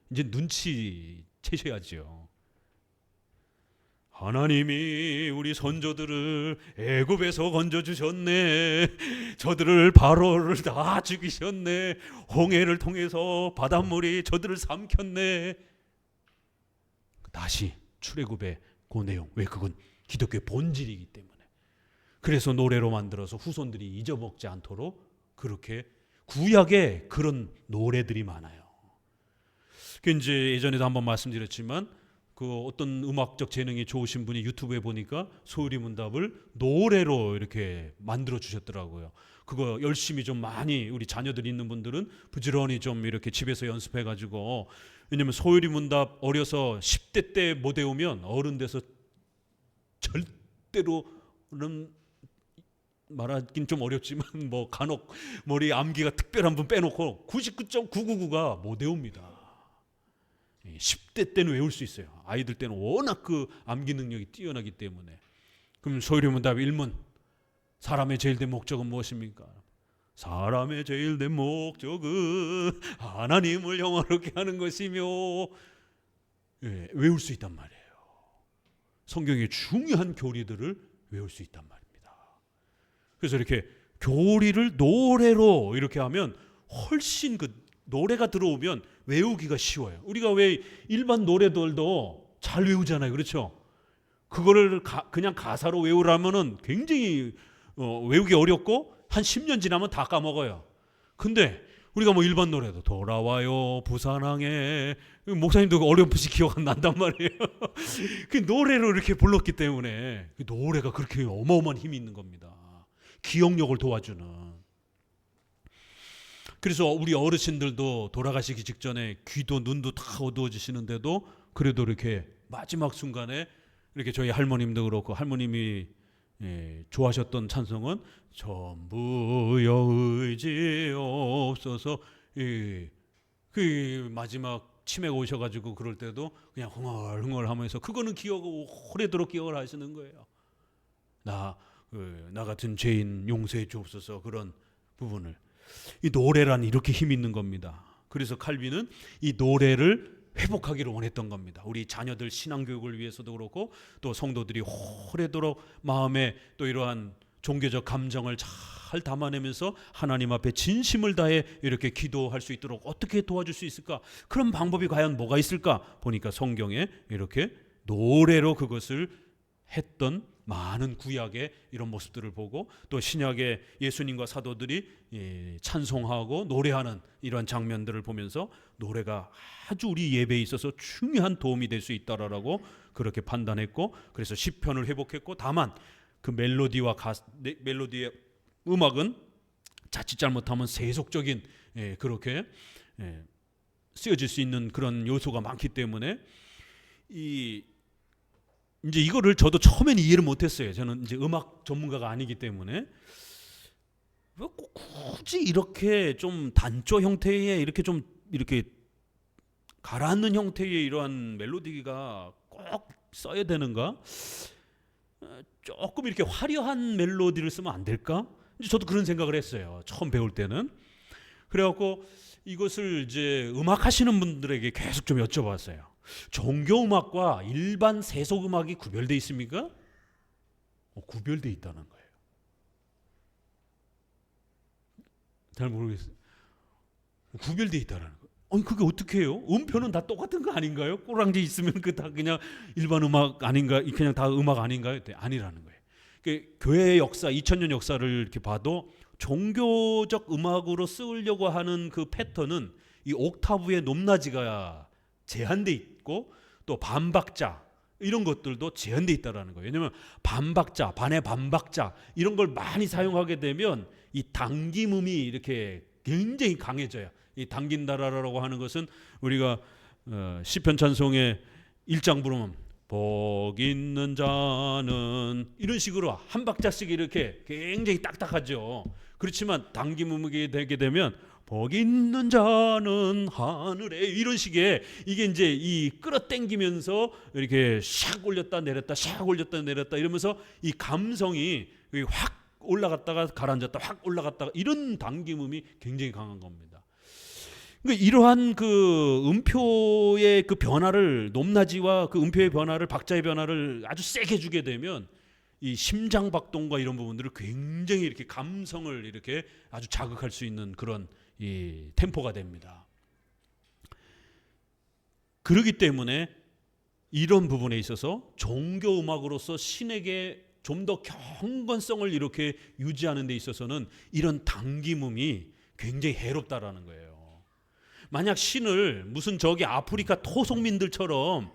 Speaker 1: 이제 눈치 채셔야죠. 하나님이 우리 선조들을 애굽에서 건져주셨네. 저들을 바로를 다 죽이셨네. 홍해를 통해서 바닷물이 저들을 삼켰네. 다시 출애굽의 그 내용. 왜? 그건 기독교의 본질이기 때문에. 그래서 노래로 만들어서 후손들이 잊어먹지 않도록 그렇게 구약에 그런 노래들이 많아요. 그 이제 예전에도 한번 말씀드렸지만 그 어떤 음악적 재능이 좋으신 분이 유튜브에 보니까 소유리 문답을 노래로 이렇게 만들어 주셨더라고요. 그거 열심히 좀 많이 우리 자녀들 있는 분들은 부지런히 좀 이렇게 집에서 연습해 가지고, 왜냐면 소유리 문답 어려서 10대 때 못 외우면 어른 돼서 절대로는 말하긴 좀 어렵지만 뭐 간혹 머리 암기가 특별한 분 빼놓고 99.999가 못 외웁니다. 10대 때는 외울 수 있어요. 아이들 때는 워낙 그 암기 능력이 뛰어나기 때문에. 그럼 소유리 문답 1문. 사람의 제일 된 목적은 무엇입니까? 사람의 제일 된 목적은 하나님을 영화롭게 하는 것이며. 예, 외울 수 있단 말이에요. 성경의 중요한 교리들을 외울 수 있단 말입니다. 그래서 이렇게 교리를 노래로 이렇게 하면 훨씬 그 노래가 들어오면 외우기가 쉬워요. 우리가 왜 일반 노래들도 잘 외우잖아요. 그렇죠? 그거를 그냥 가사로 외우라면은 굉장히 외우기 어렵고 한 10년 지나면 다 까먹어요. 근데 우리가 뭐 일반 노래도 돌아와요 부산항에, 목사님도 어렴풋이 기억 안 난단 말이에요. 그 노래로 이렇게 불렀기 때문에 그 노래가 그렇게 어마어마한 힘이 있는 겁니다. 기억력을 도와주는. 그래서 우리 어르신들도 돌아가시기 직전에 귀도 눈도 다 어두워지시는데도 그래도 이렇게 마지막 순간에 이렇게 저희 할머님도 그렇고 할머님이 좋아하셨던 찬송은 전부여 의지 없어서, 그 마지막 치매가 오셔가지고 그럴 때도 그냥 흥얼흥얼 하면서 그거는 기억을 오래도록 기억을 하시는 거예요. 나 같은 죄인 용서해 주옵소서. 그런 부분을. 이 노래란 이렇게 힘이 있는 겁니다. 그래서 칼빈은 이 노래를 회복하기를 원했던 겁니다. 우리 자녀들 신앙교육을 위해서도 그렇고 또 성도들이 오래도록 마음에 또 이러한 종교적 감정을 잘 담아내면서 하나님 앞에 진심을 다해 이렇게 기도할 수 있도록 어떻게 도와줄 수 있을까? 그런 방법이 과연 뭐가 있을까? 보니까 성경에 이렇게 노래로 그것을 했던 많은 구약의 이런 모습들을 보고 또 신약의 예수님과 사도들이 찬송하고 노래하는 이런 장면들을 보면서 노래가 아주 우리 예배에 있어서 중요한 도움이 될 수 있다라고 그렇게 판단했고, 그래서 시편을 회복했고, 다만 그 멜로디의 음악은 자칫 잘못하면 세속적인 그렇게 쓰여질 수 있는 그런 요소가 많기 때문에 이제 이거를 저도 처음에는 이해를 못했어요. 저는 이제 음악 전문가가 아니기 때문에 왜 굳이 이렇게 좀 단조 형태의 이렇게 좀 이렇게 가라앉는 형태의 이러한 멜로디가 꼭 써야 되는가? 조금 이렇게 화려한 멜로디를 쓰면 안 될까? 이제 저도 그런 생각을 했어요. 처음 배울 때는. 그래갖고 이것을 이제 음악 하시는 분들에게 계속 좀 여쭤봤어요. 종교음악과 일반 세속음악이 구별되어 있습니까? 구별되어 있다는 거예요. 잘 모르겠어요. 구별되어 있다는 거예요. 아니 그게 어떻게 해요? 음표는 다 똑같은 거 아닌가요? 꼬랑지 있으면 그 다 그냥 일반 음악 아닌가? 그냥 다 음악 아닌가요? 아니라는 거예요. 교회의 역사, 2000년 역사를 이렇게 봐도 종교적 음악으로 쓰려고 하는 그 패턴은 이 옥타브의 높낮이가 제한돼 있고 또 반박자 이런 것들도 제한돼 있다라는 거예요. 왜냐하면 반박자, 반의 반박자 이런 걸 많이 사용하게 되면 이 당김음이 이렇게 굉장히 강해져요. 이 당긴다라고 하는 것은 우리가 시편 찬송의 1장 부르면 복 있는 자는 이런 식으로 한 박자씩 이렇게 굉장히 딱딱하죠. 그렇지만 당김음이 되게 되면 복 있는 자는 하늘에, 이런 식의, 이게 이제 이 끌어당기면서 이렇게 샥 올렸다 내렸다 샥 올렸다 내렸다 이러면서 이 감성이 확 올라갔다가 가라앉았다 확 올라갔다가, 이런 당김음이 굉장히 강한 겁니다. 그러니까 이러한 그 음표의 그 변화를, 높낮이와 그 음표의 변화를, 박자의 변화를 아주 세게 주게 되면 이 심장 박동과 이런 부분들을 굉장히 이렇게 감성을 이렇게 아주 자극할 수 있는 그런 이 템포가 됩니다. 그렇기 때문에 이런 부분에 있어서 종교 음악으로서 신에게 좀 더 경건성을 이렇게 유지하는 데 있어서는 이런 당김음이 굉장히 해롭다라는 거예요. 만약 신을 무슨 저기 아프리카 토속민들처럼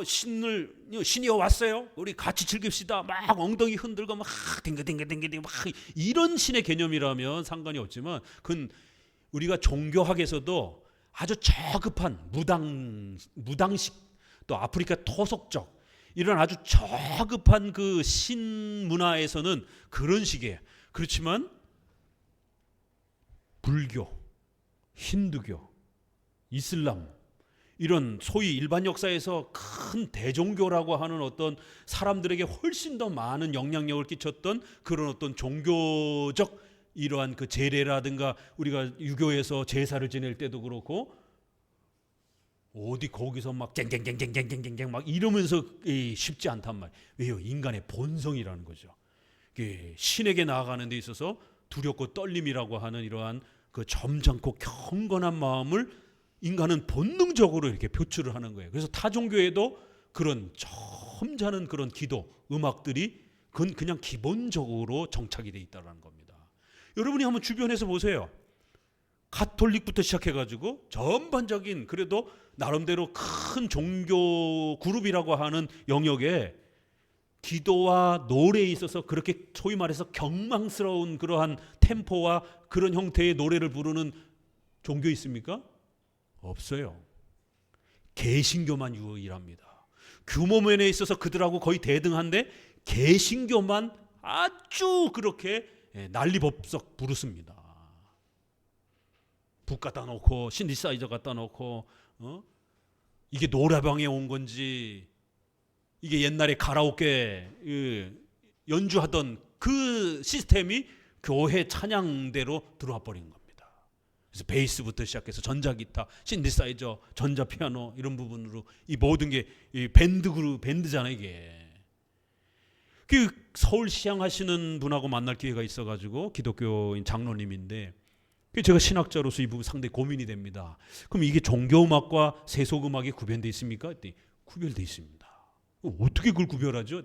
Speaker 1: 신이 왔어요, 우리 같이 즐깁시다, 막 엉덩이 흔들고 막 댕겨댕겨댕겨 막 이런 신의 개념이라면 상관이 없지만, 그건 우리가 종교학에서도 아주 저급한 무당식, 또 아프리카 토속적 이런 아주 저급한 그 신문화에서는 그런 식이에요. 그렇지만 불교, 힌두교, 이슬람, 이런 소위 일반 역사에서 큰 대종교라고 하는 어떤 사람들에게 훨씬 더 많은 영향력을 끼쳤던 그런 어떤 종교적 이러한 그 제례라든가, 우리가 유교에서 제사를 지낼 때도 그렇고 어디 거기서 막 쟁쟁쟁쟁쟁쟁쟁 막 이러면서 쉽지 않단 말이에요. 왜요? 인간의 본성이라는 거죠. 신에게 나아가는 데 있어서 두렵고 떨림이라고 하는 이러한 그 점잖고 경건한 마음을 인간은 본능적으로 이렇게 표출을 하는 거예요. 그래서 타 종교에도 그런 점잖은 그런 기도, 음악들이 그건 그냥 기본적으로 정착이 돼 있다는 겁니다. 여러분이 한번 주변에서 보세요. 가톨릭부터 시작해가지고 전반적인, 그래도 나름대로 큰 종교 그룹이라고 하는 영역에 기도와 노래에 있어서 그렇게 소위 말해서 경망스러운 그러한 템포와 그런 형태의 노래를 부르는 종교 있습니까? 없어요. 개신교만 유일합니다. 규모면에 있어서 그들하고 거의 대등한데 개신교만 아주 그렇게 난리법석 부르습니다. 북 갖다 놓고 신디사이저 갖다 놓고 이게 노래방에 온 건지, 이게 옛날에 가라오케 연주하던 그 시스템이 교회 찬양대로 들어와 버린 겁니다. 그래서 베이스부터 시작해서 전자기타, 신디사이저, 전자피아노 이런 부분으로 이 모든 게 밴드 그룹, 밴드잖아요 이게. 그 서울 시향 하시는 분하고 만날 기회가 있어가지고, 기독교인 장로님인데 제가 신학자로서 이 부분 상당히 고민이 됩니다. 그럼 이게 종교음악과 세속음악이 구별되어 있습니까? 구별되어 있습니다. 어떻게 그걸 구별하죠?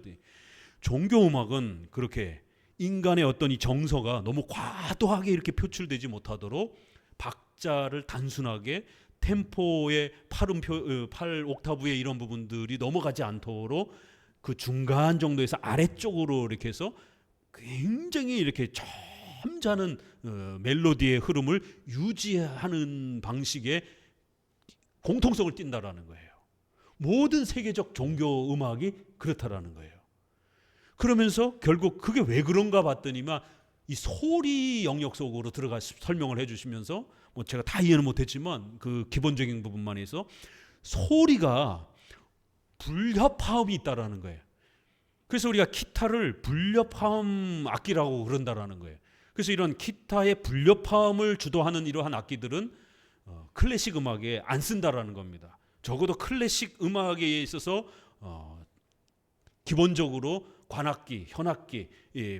Speaker 1: 종교음악은 그렇게 인간의 어떤 이 정서가 너무 과도하게 이렇게 표출되지 못하도록 박자를 단순하게, 템포의 8옥타브의 이런 부분들이 넘어가지 않도록 그 중간 정도에서 아래쪽으로 이렇게 해서 굉장히 이렇게 점잖은 멜로디의 흐름을 유지하는 방식의 공통성을 띈다라는 거예요. 모든 세계적 종교 음악이 그렇다라는 거예요. 그러면서 결국 그게 왜 그런가 봤더니만 이 소리 영역 속으로 들어가 설명을 해주시면서, 뭐 제가 다 이해는 못했지만 그 기본적인 부분만 해서 소리가 불협화음이 있다라는 거예요. 그래서 우리가 기타를 불협화음 악기라고 그런다라는 거예요. 그래서 이런 기타의 불협화음을 주도하는 이러한 악기들은 클래식 음악에 안 쓴다라는 겁니다. 적어도 클래식 음악에 있어서 기본적으로 관악기, 현악기,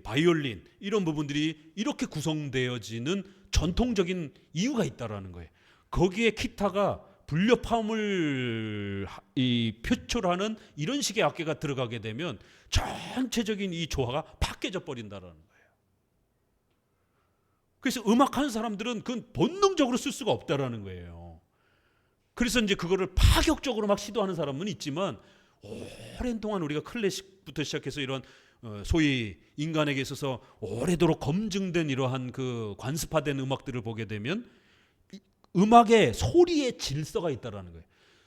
Speaker 1: 바이올린 이런 부분들이 이렇게 구성되어지는 전통적인 이유가 있다라는 거예요. 거기에 기타가 불협화음을 표출하는 이런 식의 악기가 들어가게 되면 전체적인 이 조화가 팍 깨져 버린다라는 거예요. 그래서 음악하는 사람들은 그건 본능적으로 쓸 수가 없다라는 거예요. 그래서 이제 그거를 파격적으로 막 시도하는 사람은 있지만, 오랜 동안 우리가 클래식부터 시작해서 이런 소위 인간에게 있어서 오래도록 검증된 이러한 그 관습화된 음악들을 보게 되면 음악에 소리의 질서가 있다라는 거예요.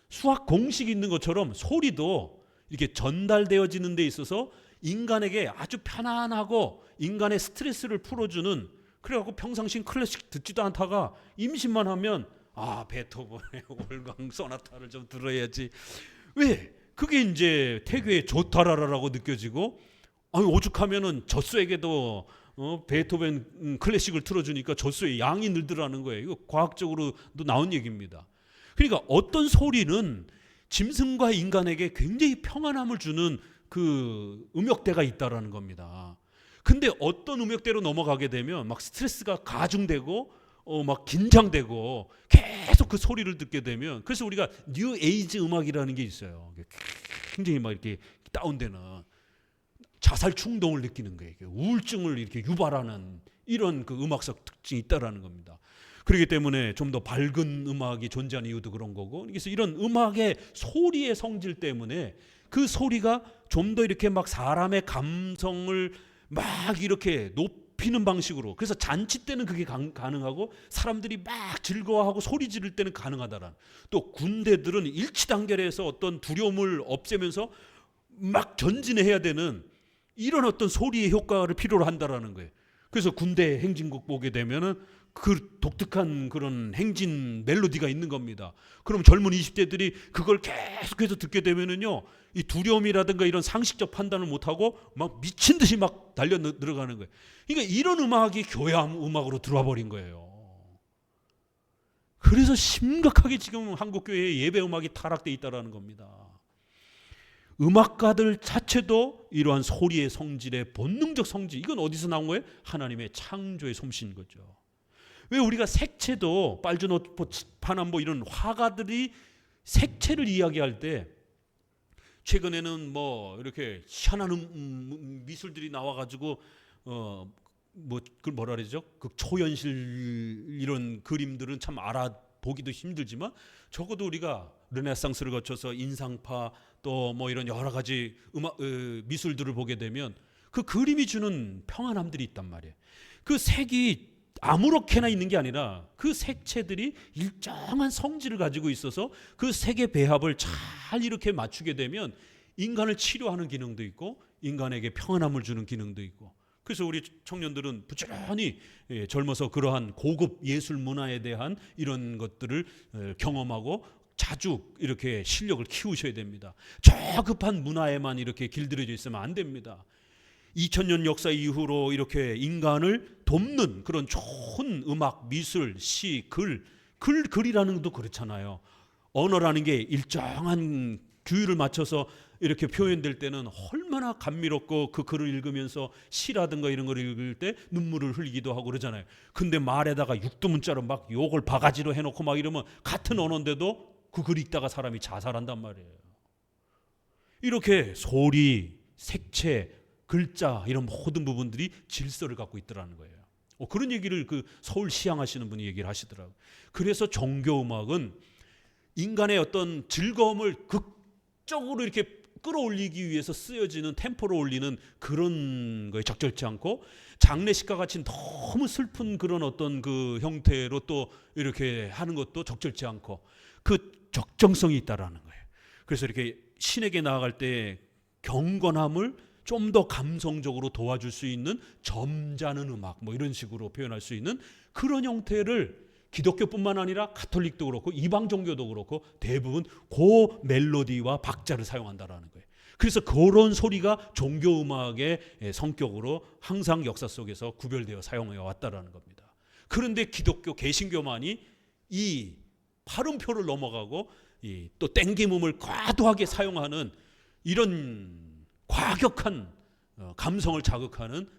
Speaker 1: 수학 공식이 있는 것처럼 소리도 이렇게 전달되어지는 데 있어서 인간에게 아주 편안하고 인간의 스트레스를 풀어주는 그래갖고 평상시 클래식 듣지도 않다가 임신만 하면 베토벤의 월광 소나타를 좀 들어야지. 왜? 그게 이제 태교에 좋다라라고 느껴지고, 오죽하면은 젖소에게도 베토벤 클래식을 틀어주니까 젖소의 양이 늘더라는 거예요. 이거 과학적으로도 나온 얘기입니다. 그러니까 어떤 소리는 짐승과 인간에게 굉장히 평안함을 주는 그 음역대가 있다라는 겁니다. 근데 어떤 음역대로 넘어가게 되면 막 스트레스가 가중되고 막 긴장되고 계속 그 소리를 듣게 되면, 그래서 우리가 뉴 에이지 음악이라는 게 있어요. 굉장히 막 이렇게 다운되는 자살 충동을 느끼는 거예요. 우울증을 이렇게 유발하는 이런 그 음악적 특징이 있다라는 겁니다. 그렇기 때문에 좀 더 밝은 음악이 존재하는 이유도 그런 거고, 그래서 이런 음악의 소리의 성질 때문에 그 소리가 좀 더 이렇게 막 사람의 감성을 막 이렇게 높이는 방식으로, 그래서 잔치 때는 그게 가능하고 사람들이 막 즐거워하고 소리 지를 때는 가능하다라는, 또 군대들은 일치단결해서 어떤 두려움을 없애면서 막 전진해야 되는 이런 어떤 소리의 효과를 필요로 한다라는 거예요. 그래서 군대 행진곡 보게 되면은 그 독특한 그런 행진 멜로디가 있는 겁니다. 그럼 젊은 20대들이 그걸 계속해서 듣게 되면은요, 이 두려움이라든가 이런 상식적 판단을 못하고 막 미친 듯이 막 달려 들어가는 거예요. 그러니까 이런 음악이 교회 음악으로 들어와 버린 거예요. 그래서 심각하게 지금 한국 교회의 예배 음악이 타락돼 있다라는 겁니다. 음악가들 자체도 이러한 소리의 성질의 본능적 성질, 이건 어디서 나온 거예요? 하나님의 창조의 솜씨인 거죠. 왜 우리가 색채도 빨주노트, 파남보 이런 화가들이 색채를 이야기할 때, 최근에는 뭐 이렇게 희한한 미술들이 나와가지고 그 뭐라 그러죠? 그 초현실 이런 그림들은 참 알아보기도 힘들지만, 적어도 우리가 르네상스를 거쳐서 인상파 또 뭐 이런 여러 가지 미술들을 보게 되면 그 그림이 주는 평안함들이 있단 말이에요. 그 색이 아무렇게나 있는 게 아니라 그 색채들이 일정한 성질을 가지고 있어서 그 색의 배합을 잘 이렇게 맞추게 되면 인간을 치료하는 기능도 있고 인간에게 평안함을 주는 기능도 있고, 그래서 우리 청년들은 부지런히 젊어서 그러한 고급 예술 문화에 대한 이런 것들을 경험하고 자주 이렇게 실력을 키우셔야 됩니다. 저급한 문화에만 이렇게 길들여져 있으면 안 됩니다. 2000년 역사 이후로 이렇게 인간을 돕는 그런 좋은 음악, 미술, 시, 글이라는 것도 그렇잖아요. 언어라는 게 일정한 규율을 맞춰서 이렇게 표현될 때는 얼마나 감미롭고 그 글을 읽으면서 시라든가 이런 걸 읽을 때 눈물을 흘리기도 하고 그러잖아요. 근데 말에다가 육두문자로 막 욕을 바가지로 해놓고 막 이러면 같은 언어인데도 그 글 읽다가 사람이 자살한단 말이에요. 이렇게 소리, 색채, 글자 이런 모든 부분들이 질서를 갖고 있더라는 거예요. 그런 얘기를 그 서울 시향하시는 분이 얘기를 하시더라고요. 그래서 종교 음악은 인간의 어떤 즐거움을 극적으로 이렇게 끌어올리기 위해서 쓰여지는, 템포를 올리는 그런 거에 적절치 않고, 장례식과 같이 너무 슬픈 그런 어떤 그 형태로 또 이렇게 하는 것도 적절치 않고, 그 적정성이 있다라는 거예요. 그래서 이렇게 신에게 나아갈 때 경건함을 좀 더 감성적으로 도와줄 수 있는 점잖은 음악, 뭐 이런 식으로 표현할 수 있는 그런 형태를 기독교뿐만 아니라 가톨릭도 그렇고 이방 종교도 그렇고 대부분 그 멜로디와 박자를 사용한다라는 거예요. 그래서 그런 소리가 종교 음악의 성격으로 항상 역사 속에서 구별되어 사용해 왔다라는 겁니다. 그런데 기독교 개신교만이 이 발음표를 넘어가고 또 땡김음을 과도하게 사용하는 이런 과격한 감성을 자극하는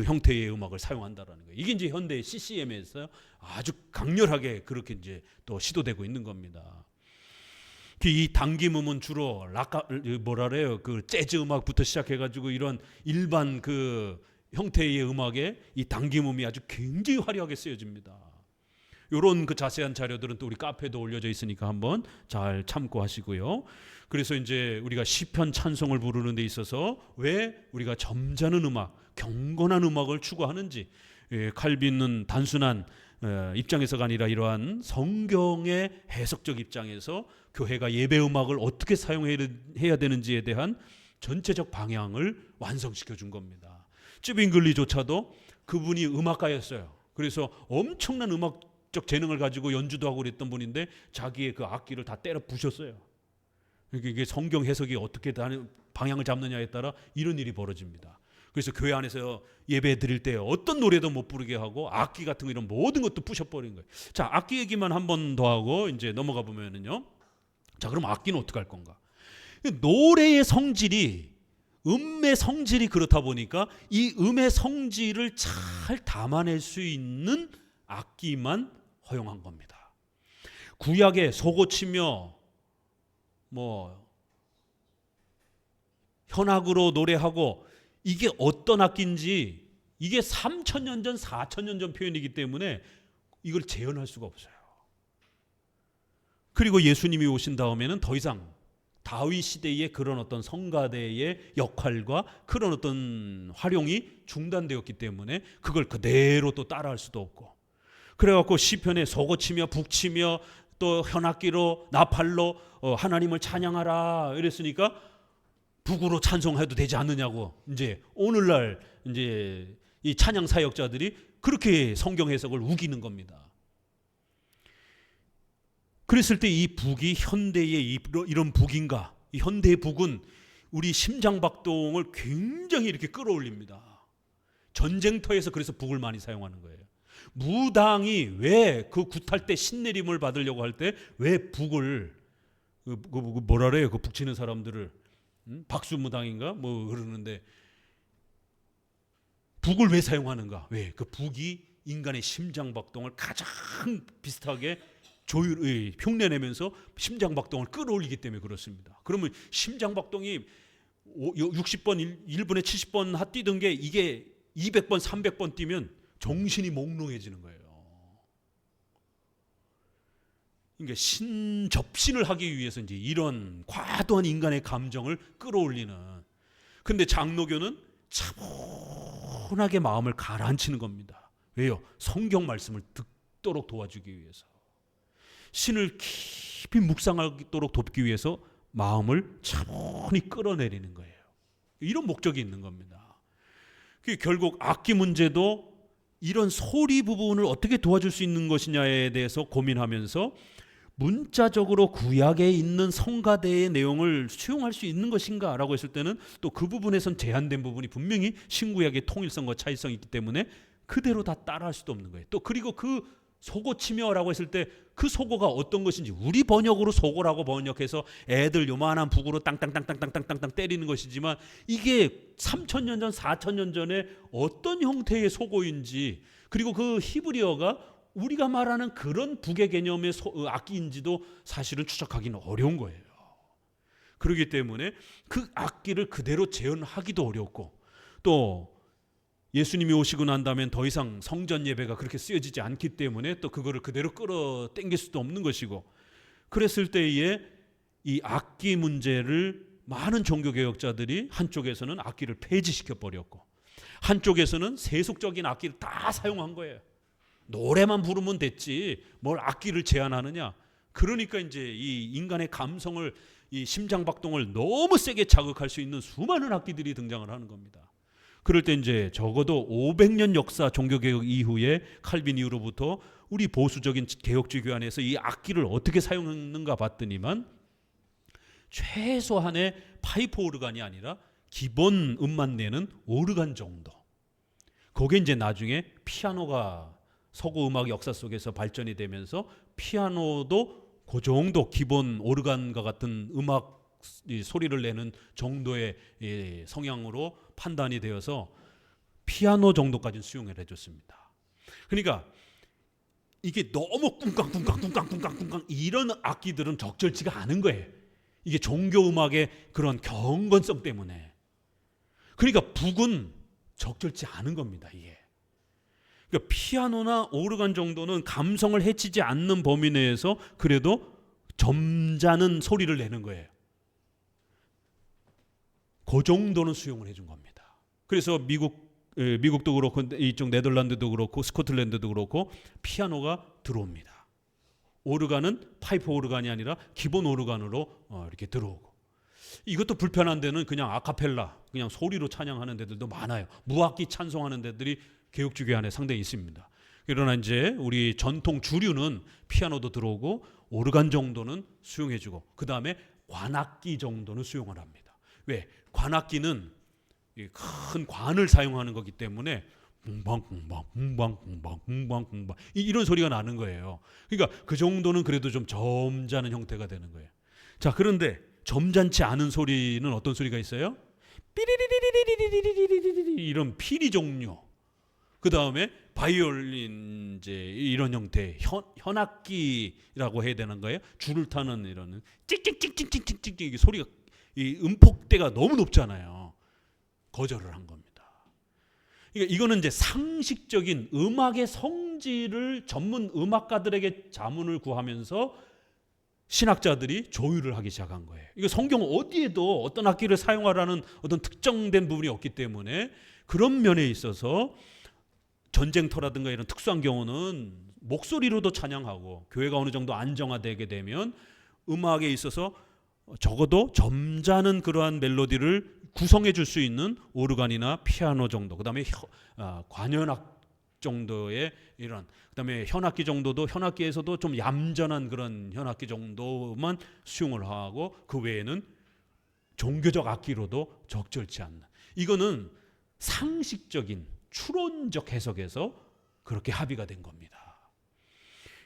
Speaker 1: 형태의 음악을 사용한다라는 거예요. 이게 이제 현대 CCM에서 아주 강렬하게 그렇게 이제 또 시도되고 있는 겁니다. 이 당김음은 주로 그 재즈 음악부터 시작해가지고 이런 일반 그 형태의 음악에 이 당김음이 아주 굉장히 화려하게 쓰여집니다. 이런 그 자세한 자료들은 또 우리 카페에도 올려져 있으니까 한번 잘 참고하시고요. 그래서 이제 우리가 시편 찬송을 부르는 데 있어서 왜 우리가 점잖은 음악, 경건한 음악을 추구하는지, 칼빈은 단순한 입장에서가 아니라 이러한 성경의 해석적 입장에서 교회가 예배 음악을 어떻게 사용해야 되는지에 대한 전체적 방향을 완성시켜 준 겁니다. 쯔빙글리조차도 그분이 음악가였어요. 그래서 엄청난 음악적 재능을 가지고 연주도 하고 그랬던 분인데 자기의 그 악기를 다 때려 부셨어요. 이게 성경 해석이 어떻게 방향을 잡느냐에 따라 이런 일이 벌어집니다. 그래서 교회 안에서 예배 드릴 때 어떤 노래도 못 부르게 하고 악기 같은 거 이런 모든 것도 부셔버린 거예요. 자, 악기 얘기만 한 번 더 하고 이제 넘어가 보면은요. 자, 그럼 악기는 어떻게 할 건가? 노래의 성질이, 음의 성질이 그렇다 보니까 이 음의 성질을 잘 담아낼 수 있는 악기만 허용한 겁니다. 구약에 소고치며 현악으로 노래하고 이게 어떤 악기인지 이게 3,000년 전, 4,000년 전 표현이기 때문에 이걸 재현할 수가 없어요. 그리고 예수님이 오신 다음에는 더 이상 다윗 시대의 그런 어떤 성가대의 역할과 그런 어떤 활용이 중단되었기 때문에 그걸 그대로 또 따라할 수도 없고, 그래갖고 시편에 소고치며 북치며 또 현악기로 나팔로 하나님을 찬양하라 이랬으니까 북으로 찬송해도 되지 않느냐고 이제 오늘날 이제 이 찬양 사역자들이 그렇게 성경 해석을 우기는 겁니다. 그랬을 때 이 북이 현대의 이런 북인가? 이 현대의 북은 우리 심장박동을 굉장히 이렇게 끌어올립니다. 전쟁터에서 그래서 북을 많이 사용하는 거예요. 무당이 왜 그 굿할 때 신내림을 받으려고 할 때 왜 북을 뭐라 그래요? 그 북치는 사람들을 박수무당인가 뭐 그러는데 북을 왜 사용하는가? 왜? 그 북이 인간의 심장박동을 가장 비슷하게 흉내내면서 심장박동을 끌어올리기 때문에 그렇습니다. 그러면 심장박동이 60번 1분에 70번 뛰던 게 이게 200번 300번 뛰면 정신이 몽롱해지는 거예요. 그러니까 신접신을 하기 위해서 이제 이런 과도한 인간의 감정을 끌어올리는. 근데 장로교는 차분하게 마음을 가라앉히는 겁니다. 왜요? 성경 말씀을 듣도록 도와주기 위해서. 신을 깊이 묵상하도록 돕기 위해서 마음을 차분히 끌어내리는 거예요. 이런 목적이 있는 겁니다. 결국 악기 문제도 이런 소리 부분을 어떻게 도와줄 수 있는 것이냐에 대해서 고민하면서 문자적으로 구약에 있는 성가대의 내용을 수용할 수 있는 것인가 라고 했을 때는 또 그 부분에선 제한된 부분이 분명히 신구약의 통일성과 차이성이 있기 때문에 그대로 다 따라할 수도 없는 거예요. 또 그리고 그 소고치며라고 했을 때 그 소고가 어떤 것인지 우리 번역으로 소고라고 번역해서 애들 요만한 북으로 땅땅땅땅땅땅땅 때리는 것이지만 이게 3,000년 전 4,000년 전에 어떤 형태의 소고인지, 그리고 그 히브리어가 우리가 말하는 그런 북의 개념의 악기인지도 사실은 추적하기는 어려운 거예요. 그렇기 때문에 그 악기를 그대로 재현하기도 어렵고, 또 예수님이 오시고 난 다음엔 더 이상 성전 예배가 그렇게 쓰여지지 않기 때문에 또 그거를 그대로 끌어당길 수도 없는 것이고, 그랬을 때에 이 악기 문제를 많은 종교개혁자들이 한쪽에서는 악기를 폐지시켜 버렸고 한쪽에서는 세속적인 악기를 다 사용한 거예요. 노래만 부르면 됐지 뭘 악기를 제한하느냐. 그러니까 이제 이 인간의 감성을, 이 심장박동을 너무 세게 자극할 수 있는 수많은 악기들이 등장을 하는 겁니다. 그럴 때 이제 적어도 500년 역사 종교개혁 이후에 칼빈 이후로부터 우리 보수적인 개혁주의 교안에서 이 악기를 어떻게 사용하는가 봤더니만 최소한의 파이프 오르간이 아니라 기본 음만 내는 오르간 정도. 그게 이제 나중에 피아노가 서구 음악 역사 속에서 발전이 되면서 피아노도 그 정도 기본 오르간과 같은 음악 소리를 내는 정도의 성향으로 판단이 되어서 피아노 정도까지는 수용을 해줬습니다. 그러니까 이게 너무 꿍깡꿍깡꿍깡꿍깡꿍깡 이런 악기들은 적절치가 않은 거예요. 이게 종교 음악의 그런 경건성 때문에. 그러니까 북은 적절치 않은 겁니다. 이게. 그러니까 피아노나 오르간 정도는 감성을 해치지 않는 범위 내에서 그래도 점잖은 소리를 내는 거예요. 그 정도는 수용을 해준 겁니다. 그래서 미국도 그렇고 이쪽 네덜란드도 그렇고 스코틀랜드도 그렇고 피아노가 들어옵니다. 오르간은 파이프 오르간이 아니라 기본 오르간으로 이렇게 들어오고, 이것도 불편한 데는 그냥 아카펠라 그냥 소리로 찬양하는 데들도 많아요. 무악기 찬송하는 데들이 개혁주교 안에 상당히 있습니다. 그러나 이제 우리 전통 주류는 피아노도 들어오고 오르간 정도는 수용해주고 그 다음에 관악기 정도는 수용을 합니다. 왜? 관악기는 큰 관을 사용하는 거기 때문에 붕방붕방 붕방붕방 붕방붕방 이런 소리가 나는 거예요. 그러니까 그 정도는 그래도 좀 점잖은 형태가 되는 거예요. 자, 그런데 점잖지 않은 소리는 어떤 소리가 있어요? 삐리리리리리리리리리리리 이런 피리 종류. 그 다음에 바이올린 이제 이런 형태 현악기라고 해야 되는 거예요. 줄을 타는 이런 찍찍찍찍찍찍찍 소리가 이 음폭대가 너무 높잖아요. 거절을 한 겁니다. 그러니까 이거는 이제 상식적인 음악의 성질을 전문 음악가들에게 자문을 구하면서 신학자들이 조율을 하기 시작한 거예요. 이거 성경 어디에도 어떤 악기를 사용하라는 어떤 특정된 부분이 없기 때문에 그런 면에 있어서 전쟁터라든가 이런 특수한 경우는 목소리로도 찬양하고 교회가 어느 정도 안정화되게 되면 음악에 있어서 적어도 점잖은 그러한 멜로디를 구성해 줄 수 있는 오르간이나 피아노 정도, 그 다음에 관현악 정도의 이런, 그 다음에 현악기 정도도 현악기에서도 좀 얌전한 그런 현악기 정도만 수용을 하고 그 외에는 종교적 악기로도 적절치 않는, 이거는 상식적인 추론적 해석에서 그렇게 합의가 된 겁니다.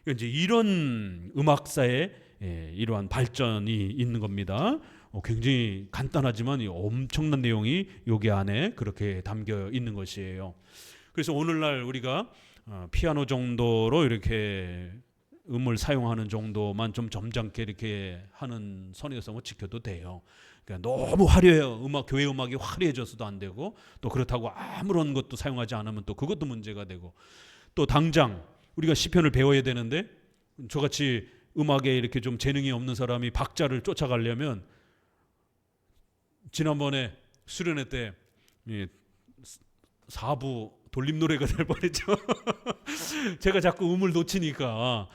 Speaker 1: 이제 이런 음악사의 이러한 발전이 있는 겁니다. 굉장히 간단하지만 엄청난 내용이 여기 안에 그렇게 담겨 있는 것이에요. 그래서 오늘날 우리가 피아노 정도로 이렇게 음을 사용하는 정도만 좀 점잖게 이렇게 하는 선에서 뭐 지켜도 돼요. 그러니까 너무 화려해요. 교회 음악이 화려해져서도 안 되고, 또 그렇다고 아무런 것도 사용하지 않으면 또 그것도 문제가 되고, 또 당장 우리가 시편을 배워야 되는데 저같이 음악에 이렇게 좀 재능이 없는 사람이 박자를 쫓아가려면 지난번에 수련회 때 4부 돌림 노래가 될 뻔했죠. 제가 자꾸 음을 놓치니까,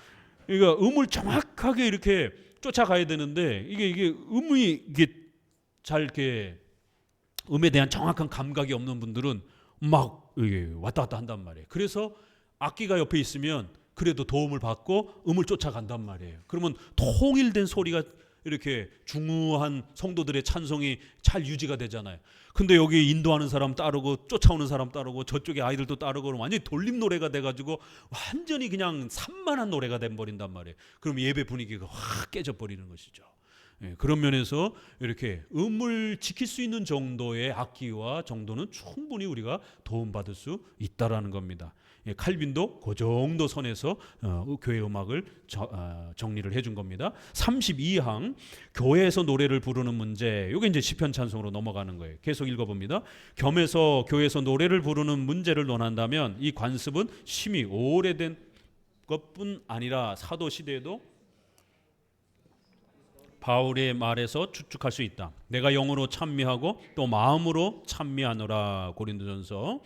Speaker 1: 그러니까 음을 정확하게 이렇게 쫓아가야 되는데 이게 음이 이게 잘 이렇게 음에 대한 정확한 감각이 없는 분들은 막 왔다 갔다 한단 말이에요. 그래서 악기가 옆에 있으면 그래도 도움을 받고 음을 쫓아간단 말이에요. 그러면 통일된 소리가 이렇게 중후한 성도들의 찬송이 잘 유지가 되잖아요. 근데 여기 인도하는 사람 따르고 쫓아오는 사람 따르고 저쪽에 아이들도 따르고 완전히 돌림 노래가 돼가지고 완전히 그냥 산만한 노래가 돼버린단 말이에요. 그럼 예배 분위기가 확 깨져버리는 것이죠. 그런 면에서 이렇게 음을 지킬 수 있는 정도의 악기와 정도는 충분히 우리가 도움받을 수 있다라는 겁니다. 칼빈도 그 정도 선에서 교회 음악을 정리를 해준 겁니다. 32항 교회에서 노래를 부르는 문제, 이게 이제 시편 찬송으로 넘어가는 거예요. 계속 읽어봅니다. 겸해서 교회에서 노래를 부르는 문제를 논한다면 이 관습은 심히 오래된 것뿐 아니라 사도 시대에도 바울의 말에서 추측할 수 있다. 내가 영으로 찬미하고 또 마음으로 찬미하노라. 고린도전서.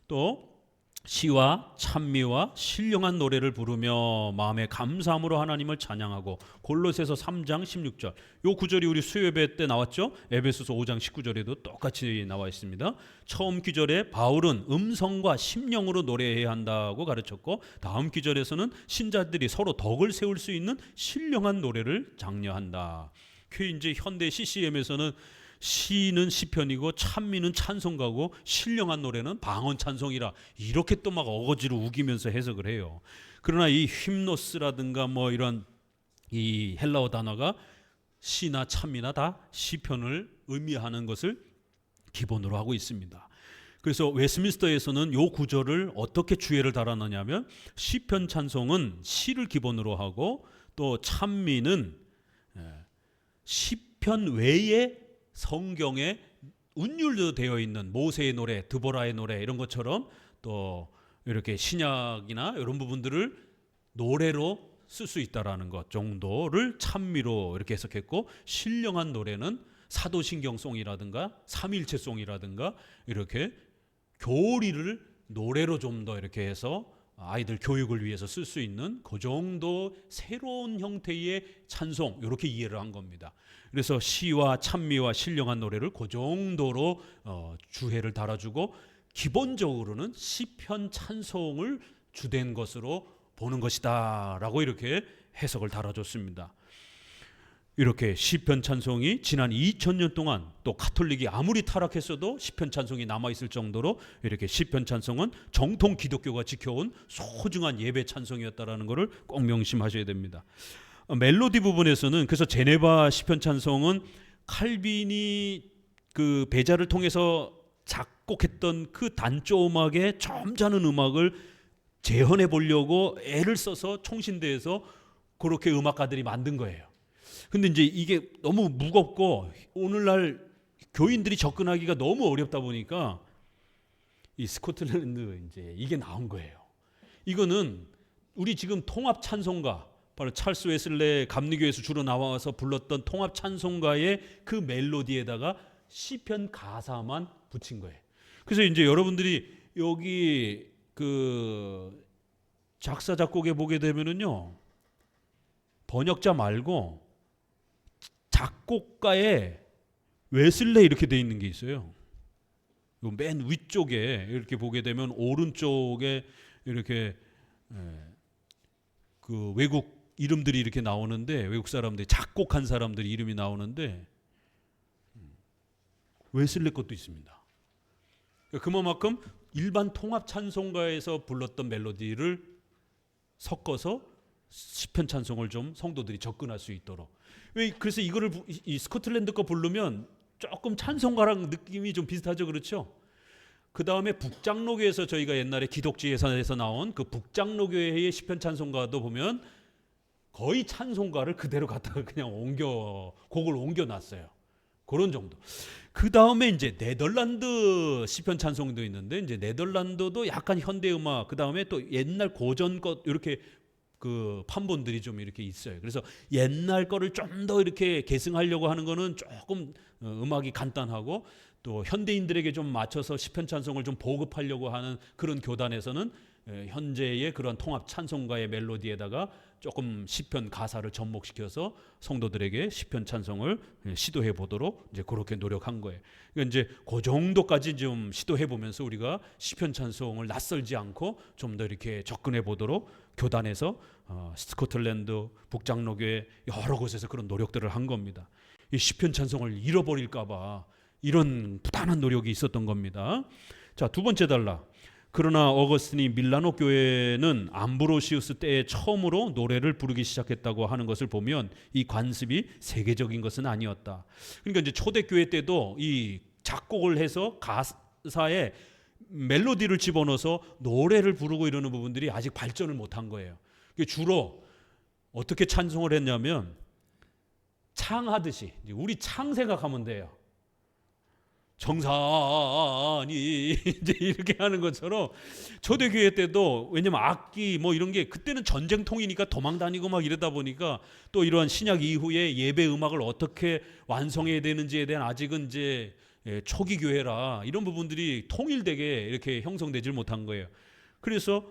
Speaker 1: 또 시와 찬미와 신령한 노래를 부르며 마음의 감사함으로 하나님을 찬양하고. 골로새서 3장 16절. 요 구절이 우리 수요예배 때 나왔죠. 에베소서 5장 19절에도 똑같이 나와 있습니다. 처음 기절에 바울은 음성과 심령으로 노래해야 한다고 가르쳤고, 다음 기절에서는 신자들이 서로 덕을 세울 수 있는 신령한 노래를 장려한다. 그 이제 현대 CCM에서는 시는 시편이고 찬미는 찬송가고 신령한 노래는 방언 찬송이라 이렇게 또 막 어거지로 우기면서 해석을 해요. 그러나 이 휄노스라든가 뭐 이런 이 헬라어 단어가 시나 찬미나 다 시편을 의미하는 것을 기본으로 하고 있습니다. 그래서 웨스민스터에서는 이 구절을 어떻게 주의를 달아놓냐면, 시편 찬송은 시를 기본으로 하고 또 찬미는 시편 외에 성경에 운율로 되어 있는 모세의 노래, 드보라의 노래 이런 것처럼 또 이렇게 신약이나 이런 부분들을 노래로 쓸 수 있다라는 것 정도를 찬미로 이렇게 해석했고, 신령한 노래는 사도신경송이라든가 삼일체송이라든가 이렇게 교리를 노래로 좀 더 이렇게 해서 아이들 교육을 위해서 쓸 수 있는 그 정도 새로운 형태의 찬송, 이렇게 이해를 한 겁니다. 그래서 시와 찬미와 신령한 노래를 그 정도로 주해를 달아주고, 기본적으로는 시편 찬송을 주된 것으로 보는 것이다라고 이렇게 해석을 달아줬습니다. 이렇게 시편 찬송이 지난 2000년 동안 또 가톨릭이 아무리 타락했어도 시편 찬송이 남아있을 정도로 이렇게 시편 찬송은 정통 기독교가 지켜온 소중한 예배 찬송이었다라는 것을 꼭 명심하셔야 됩니다. 멜로디 부분에서는 그래서 제네바 시편 찬송은 칼빈이 그 배자를 통해서 작곡했던 그 단조 음악의 점잖은 음악을 재현해 보려고 애를 써서 총신대에서 그렇게 음악가들이 만든 거예요. 근데 이제 이게 너무 무겁고 오늘날 교인들이 접근하기가 너무 어렵다 보니까 이 스코틀랜드 이제 이게 나온 거예요. 이거는 우리 지금 통합 찬송가, 바로 찰스 웨슬레 감리교에서 주로 나와서 불렀던 통합 찬송가의 그 멜로디에다가 시편 가사만 붙인 거예요. 그래서 이제 여러분들이 여기 그 작사 작곡에 보게 되면은요, 번역자 말고 작곡가의 웨슬레 이렇게 돼 있는 게 있어요. 맨 위쪽에 이렇게 보게 되면 오른쪽에 이렇게 그 외국 이름들이 이렇게 나오는데, 외국 사람들이 작곡한 사람들 이름이 나오는데 웨슬레 것도 있습니다. 그만큼 일반 통합 찬송가에서 불렀던 멜로디를 섞어서 시편 찬송을 좀 성도들이 접근할 수 있도록. 그래서 이거를 이 스코틀랜드 거 부르면 조금 찬송가랑 느낌이 좀 비슷하죠, 그렇죠? 그 다음에 북장로교에서 저희가 옛날에 기독지 예산에서 나온 그 북장로교회의 시편 찬송가도 보면 거의 찬송가를 그대로 갖다가 그냥 곡을 옮겨놨어요. 그런 정도. 그 다음에 이제 네덜란드 시편 찬송도 있는데, 이제 네덜란드도 약간 현대 음악, 그 다음에 또 옛날 고전 것 이렇게 그 판본들이 좀 이렇게 있어요. 그래서 옛날 거를 좀 더 이렇게 계승하려고 하는 거는 조금 음악이 간단하고, 또 현대인들에게 좀 맞춰서 시편 찬송을 좀 보급하려고 하는 그런 교단에서는 현재의 그런 통합 찬송가의 멜로디에다가 조금 시편 가사를 접목시켜서 성도들에게 시편 찬송을 시도해 보도록 이제 그렇게 노력한 거예요. 그러니까 이제 그 정도까지 좀 시도해 보면서 우리가 시편 찬송을 낯설지 않고 좀 더 이렇게 접근해 보도록 교단에서 스코틀랜드 북장로교회 여러 곳에서 그런 노력들을 한 겁니다. 이 시편 찬송을 잃어버릴까봐 이런 부단한 노력이 있었던 겁니다. 자, 두 번째 단락. 그러나 어거스틴이 밀라노 교회는 암브로시우스 때에 처음으로 노래를 부르기 시작했다고 하는 것을 보면 이 관습이 세계적인 것은 아니었다. 그러니까 이제 초대교회 때도 이 작곡을 해서 가사에 멜로디를 집어넣어서 노래를 부르고 이러는 부분들이 아직 발전을 못한 거예요. 주로 어떻게 찬송을 했냐면 창하듯이, 우리 창 생각하면 돼요. 정산이 이제 이렇게 하는 것처럼 초대교회 때도, 왜냐면 악기 뭐 이런 게 그때는 전쟁통이니까 도망 다니고 막 이러다 보니까 또 이러한 신약 이후에 예배 음악을 어떻게 완성해야 되는지에 대한 아직은 이제 초기 교회라 이런 부분들이 통일되게 이렇게 형성되질 못한 거예요. 그래서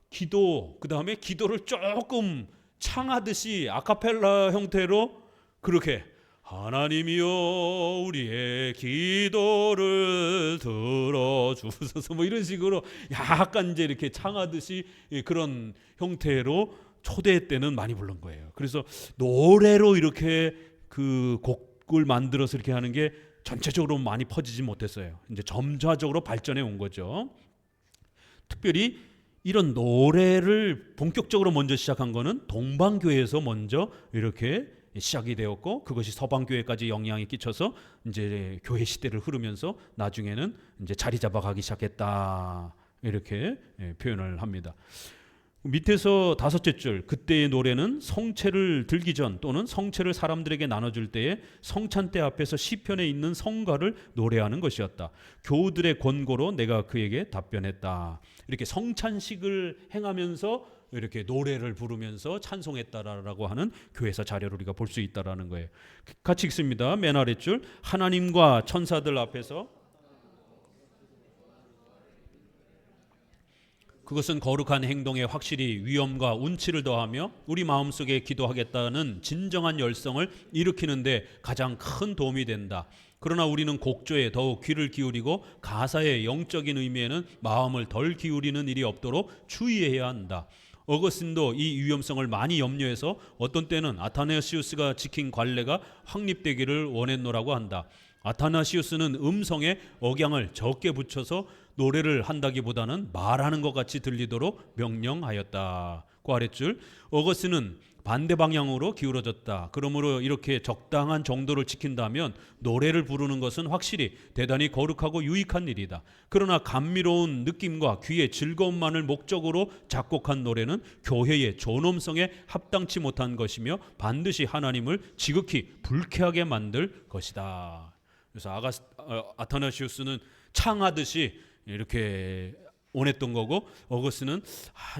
Speaker 1: 기도, 그 다음에 기도를 조금 창하듯이 아카펠라 형태로 그렇게 하나님이여 우리의 기도를 들어주소서 뭐 이런 식으로 약간 이제 이렇게 창하듯이 그런 형태로 초대 때는 많이 부른 거예요. 그래서 노래로 이렇게 그 곡을 만들어서 이렇게 하는 게 전체적으로 많이 퍼지지 못했어요. 이제 점차적으로 발전해 온 거죠. 특별히 이런 노래를 본격적으로 먼저 시작한 거는 동방교회에서 먼저 이렇게 시작이 되었고, 그것이 서방교회까지 영향이 끼쳐서 이제 교회 시대를 흐르면서 나중에는 이제 자리 잡아가기 시작했다, 이렇게 표현을 합니다. 밑에서 다섯째 줄, 그때의 노래는 성체를 들기 전 또는 성체를 사람들에게 나눠줄 때에 성찬대 앞에서 시편에 있는 성가를 노래하는 것이었다. 교우들의 권고로 내가 그에게 답변했다. 이렇게 성찬식을 행하면서 이렇게 노래를 부르면서 찬송했다라고 하는 교회사 자료를 우리가 볼 수 있다라는 거예요. 같이 읽습니다. 맨 아랫줄, 하나님과 천사들 앞에서 그것은 거룩한 행동에 확실히 위엄과 운치를 더하며 우리 마음속에 기도하겠다는 진정한 열성을 일으키는데 가장 큰 도움이 된다. 그러나 우리는 곡조에 더욱 귀를 기울이고 가사의 영적인 의미에는 마음을 덜 기울이는 일이 없도록 주의해야 한다. 어거스틴도 이 위험성을 많이 염려해서 어떤 때는 아타나시우스가 지킨 관례가 확립되기를 원했노라고 한다. 아타나시우스는 음성에 억양을 적게 붙여서 노래를 한다기보다는 말하는 것 같이 들리도록 명령하였다고 아랫줄. 어거스틴은 반대 방향으로 기울어졌다. 그러므로 이렇게 적당한 정도를 지킨다면 노래를 부르는 것은 확실히 대단히 거룩하고 유익한 일이다. 그러나 감미로운 느낌과 귀의 즐거움만을 목적으로 작곡한 노래는 교회의 존엄성에 합당치 못한 것이며 반드시 하나님을 지극히 불쾌하게 만들 것이다. 그래서 아타나시우스는 창하듯이 이렇게 원했던 거고, 어거스틴은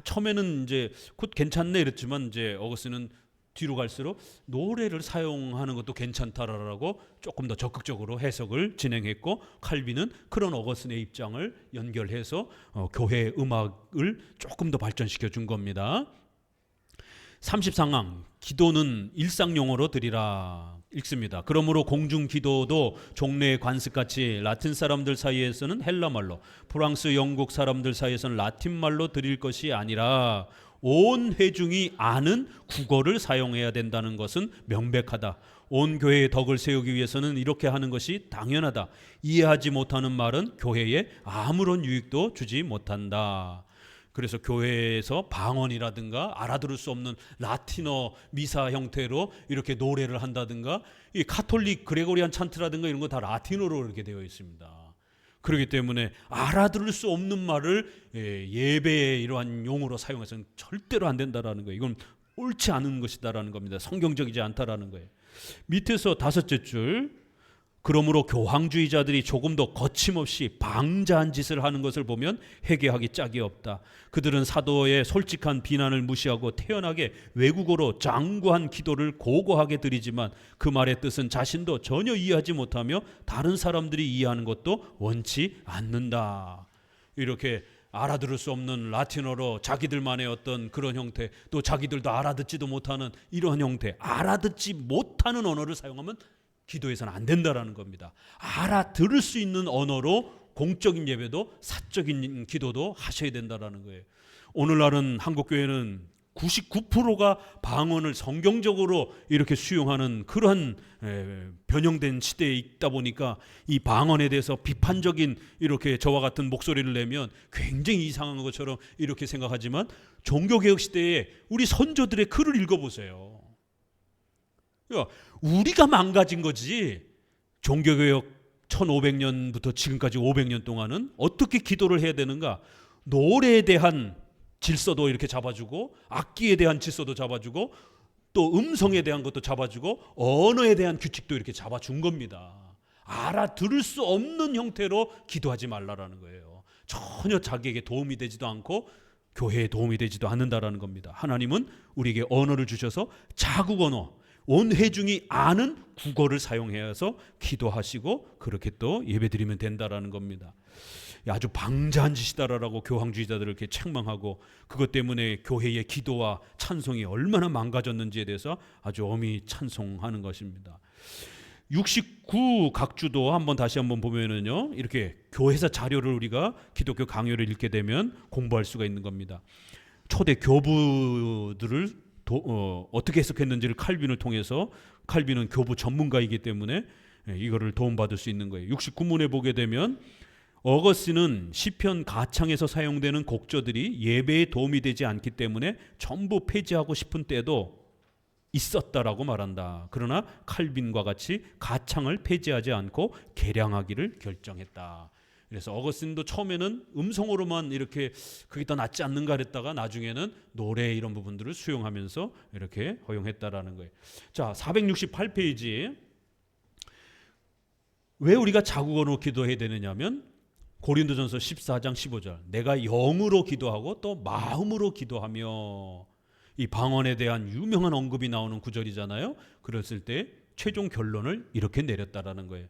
Speaker 1: 처음에는 이제 곧 괜찮네 이랬지만 이제 어거스틴은 뒤로 갈수록 노래를 사용하는 것도 괜찮다라고 조금 더 적극적으로 해석을 진행했고, 칼빈은 그런 어거스틴의 입장을 연결해서 교회 음악을 조금 더 발전시켜 준 겁니다. 33항 기도는 일상 용어로 드리라 읽습니다. 그러므로 공중 기도도 종래의 관습같이 라틴 사람들 사이에서는 헬라말로, 프랑스, 영국 사람들 사이에서는 라틴말로 드릴 것이 아니라 온 회중이 아는 국어를 사용해야 된다는 것은 명백하다. 온 교회의 덕을 세우기 위해서는 이렇게 하는 것이 당연하다. 이해하지 못하는 말은 교회에 아무런 유익도 주지 못한다. 그래서 교회에서 방언이라든가 알아들을 수 없는 라틴어 미사 형태로 이렇게 노래를 한다든가, 이 카톨릭 그레고리안 찬트라든가 이런 거 다 라틴어로 이렇게 되어 있습니다. 그렇기 때문에 알아들을 수 없는 말을 예배의 이러한 용어로 사용해서는 절대로 안 된다라는 거예요. 이건 옳지 않은 것이다라는 겁니다. 성경적이지 않다라는 거예요. 밑에서 5째 줄, 그러므로 교황주의자들이 조금 더 거침없이 방자한 짓을 하는 것을 보면 회개하기 짝이 없다. 그들은 사도의 솔직한 비난을 무시하고 태연하게 외국어로 장구한 기도를 고고하게 드리지만 그 말의 뜻은 자신도 전혀 이해하지 못하며 다른 사람들이 이해하는 것도 원치 않는다. 이렇게 알아들을 수 없는 라틴어로 자기들만의 어떤 그런 형태, 또 자기들도 알아듣지도 못하는 이러한 형태, 알아듣지 못하는 언어를 사용하면 기도에서는 안 된다라는 겁니다. 알아들을 수 있는 언어로 공적인 예배도 사적인 기도도 하셔야 된다라는 거예요. 오늘날은 한국교회는 99%가 방언을 성경적으로 이렇게 수용하는 그러한 변형된 시대에 있다 보니까 이 방언에 대해서 비판적인 이렇게 저와 같은 목소리를 내면 굉장히 이상한 것처럼 이렇게 생각하지만, 종교개혁 시대에 우리 선조들의 글을 읽어보세요. 우리가 망가진 거지. 종교개혁 1500년부터 지금까지 500년 동안은 어떻게 기도를 해야 되는가, 노래에 대한 질서도 이렇게 잡아주고, 악기에 대한 질서도 잡아주고, 또 음성에 대한 것도 잡아주고, 언어에 대한 규칙도 이렇게 잡아준 겁니다. 알아들을 수 없는 형태로 기도하지 말라라는 거예요. 전혀 자기에게 도움이 되지도 않고 교회에 도움이 되지도 않는다라는 겁니다. 하나님은 우리에게 언어를 주셔서 자국 언어, 온 회중이 아는 국어를 사용해서 기도하시고 그렇게 또 예배드리면 된다라는 겁니다. 아주 방자한 짓이다라고 교황주의자들을 이렇게 책망하고, 그것 때문에 교회의 기도와 찬송이 얼마나 망가졌는지에 대해서 아주 엄히 찬송하는 것입니다. 69 각주도 다시 한번 보면은요, 이렇게 교회사 자료를 우리가 기독교 강요를 읽게 되면 공부할 수가 있는 겁니다. 초대 교부들을 어떻게 해석했는지를 칼빈을 통해서, 칼빈은 교부 전문가이기 때문에 이거를 도움받을 수 있는 거예요. 69문에 보게 되면 어거스틴은 시편 가창에서 사용되는 곡조들이 예배에 도움이 되지 않기 때문에 전부 폐지하고 싶은 때도 있었다라고 말한다. 그러나 칼빈과 같이 가창을 폐지하지 않고 개량하기를 결정했다. 그래서 어거스틴도 처음에는 음성으로만 이렇게 그게 더 낫지 않는가 그랬다가 나중에는 노래 이런 부분들을 수용하면서 이렇게 허용했다라는 거예요. 자, 468페이지. 왜 우리가 자국어로 기도해야 되느냐면 고린도전서 14장 15절, 내가 영으로 기도하고 또 마음으로 기도하며, 이 방언에 대한 유명한 언급이 나오는 구절이잖아요. 그랬을 때 최종 결론을 이렇게 내렸다라는 거예요.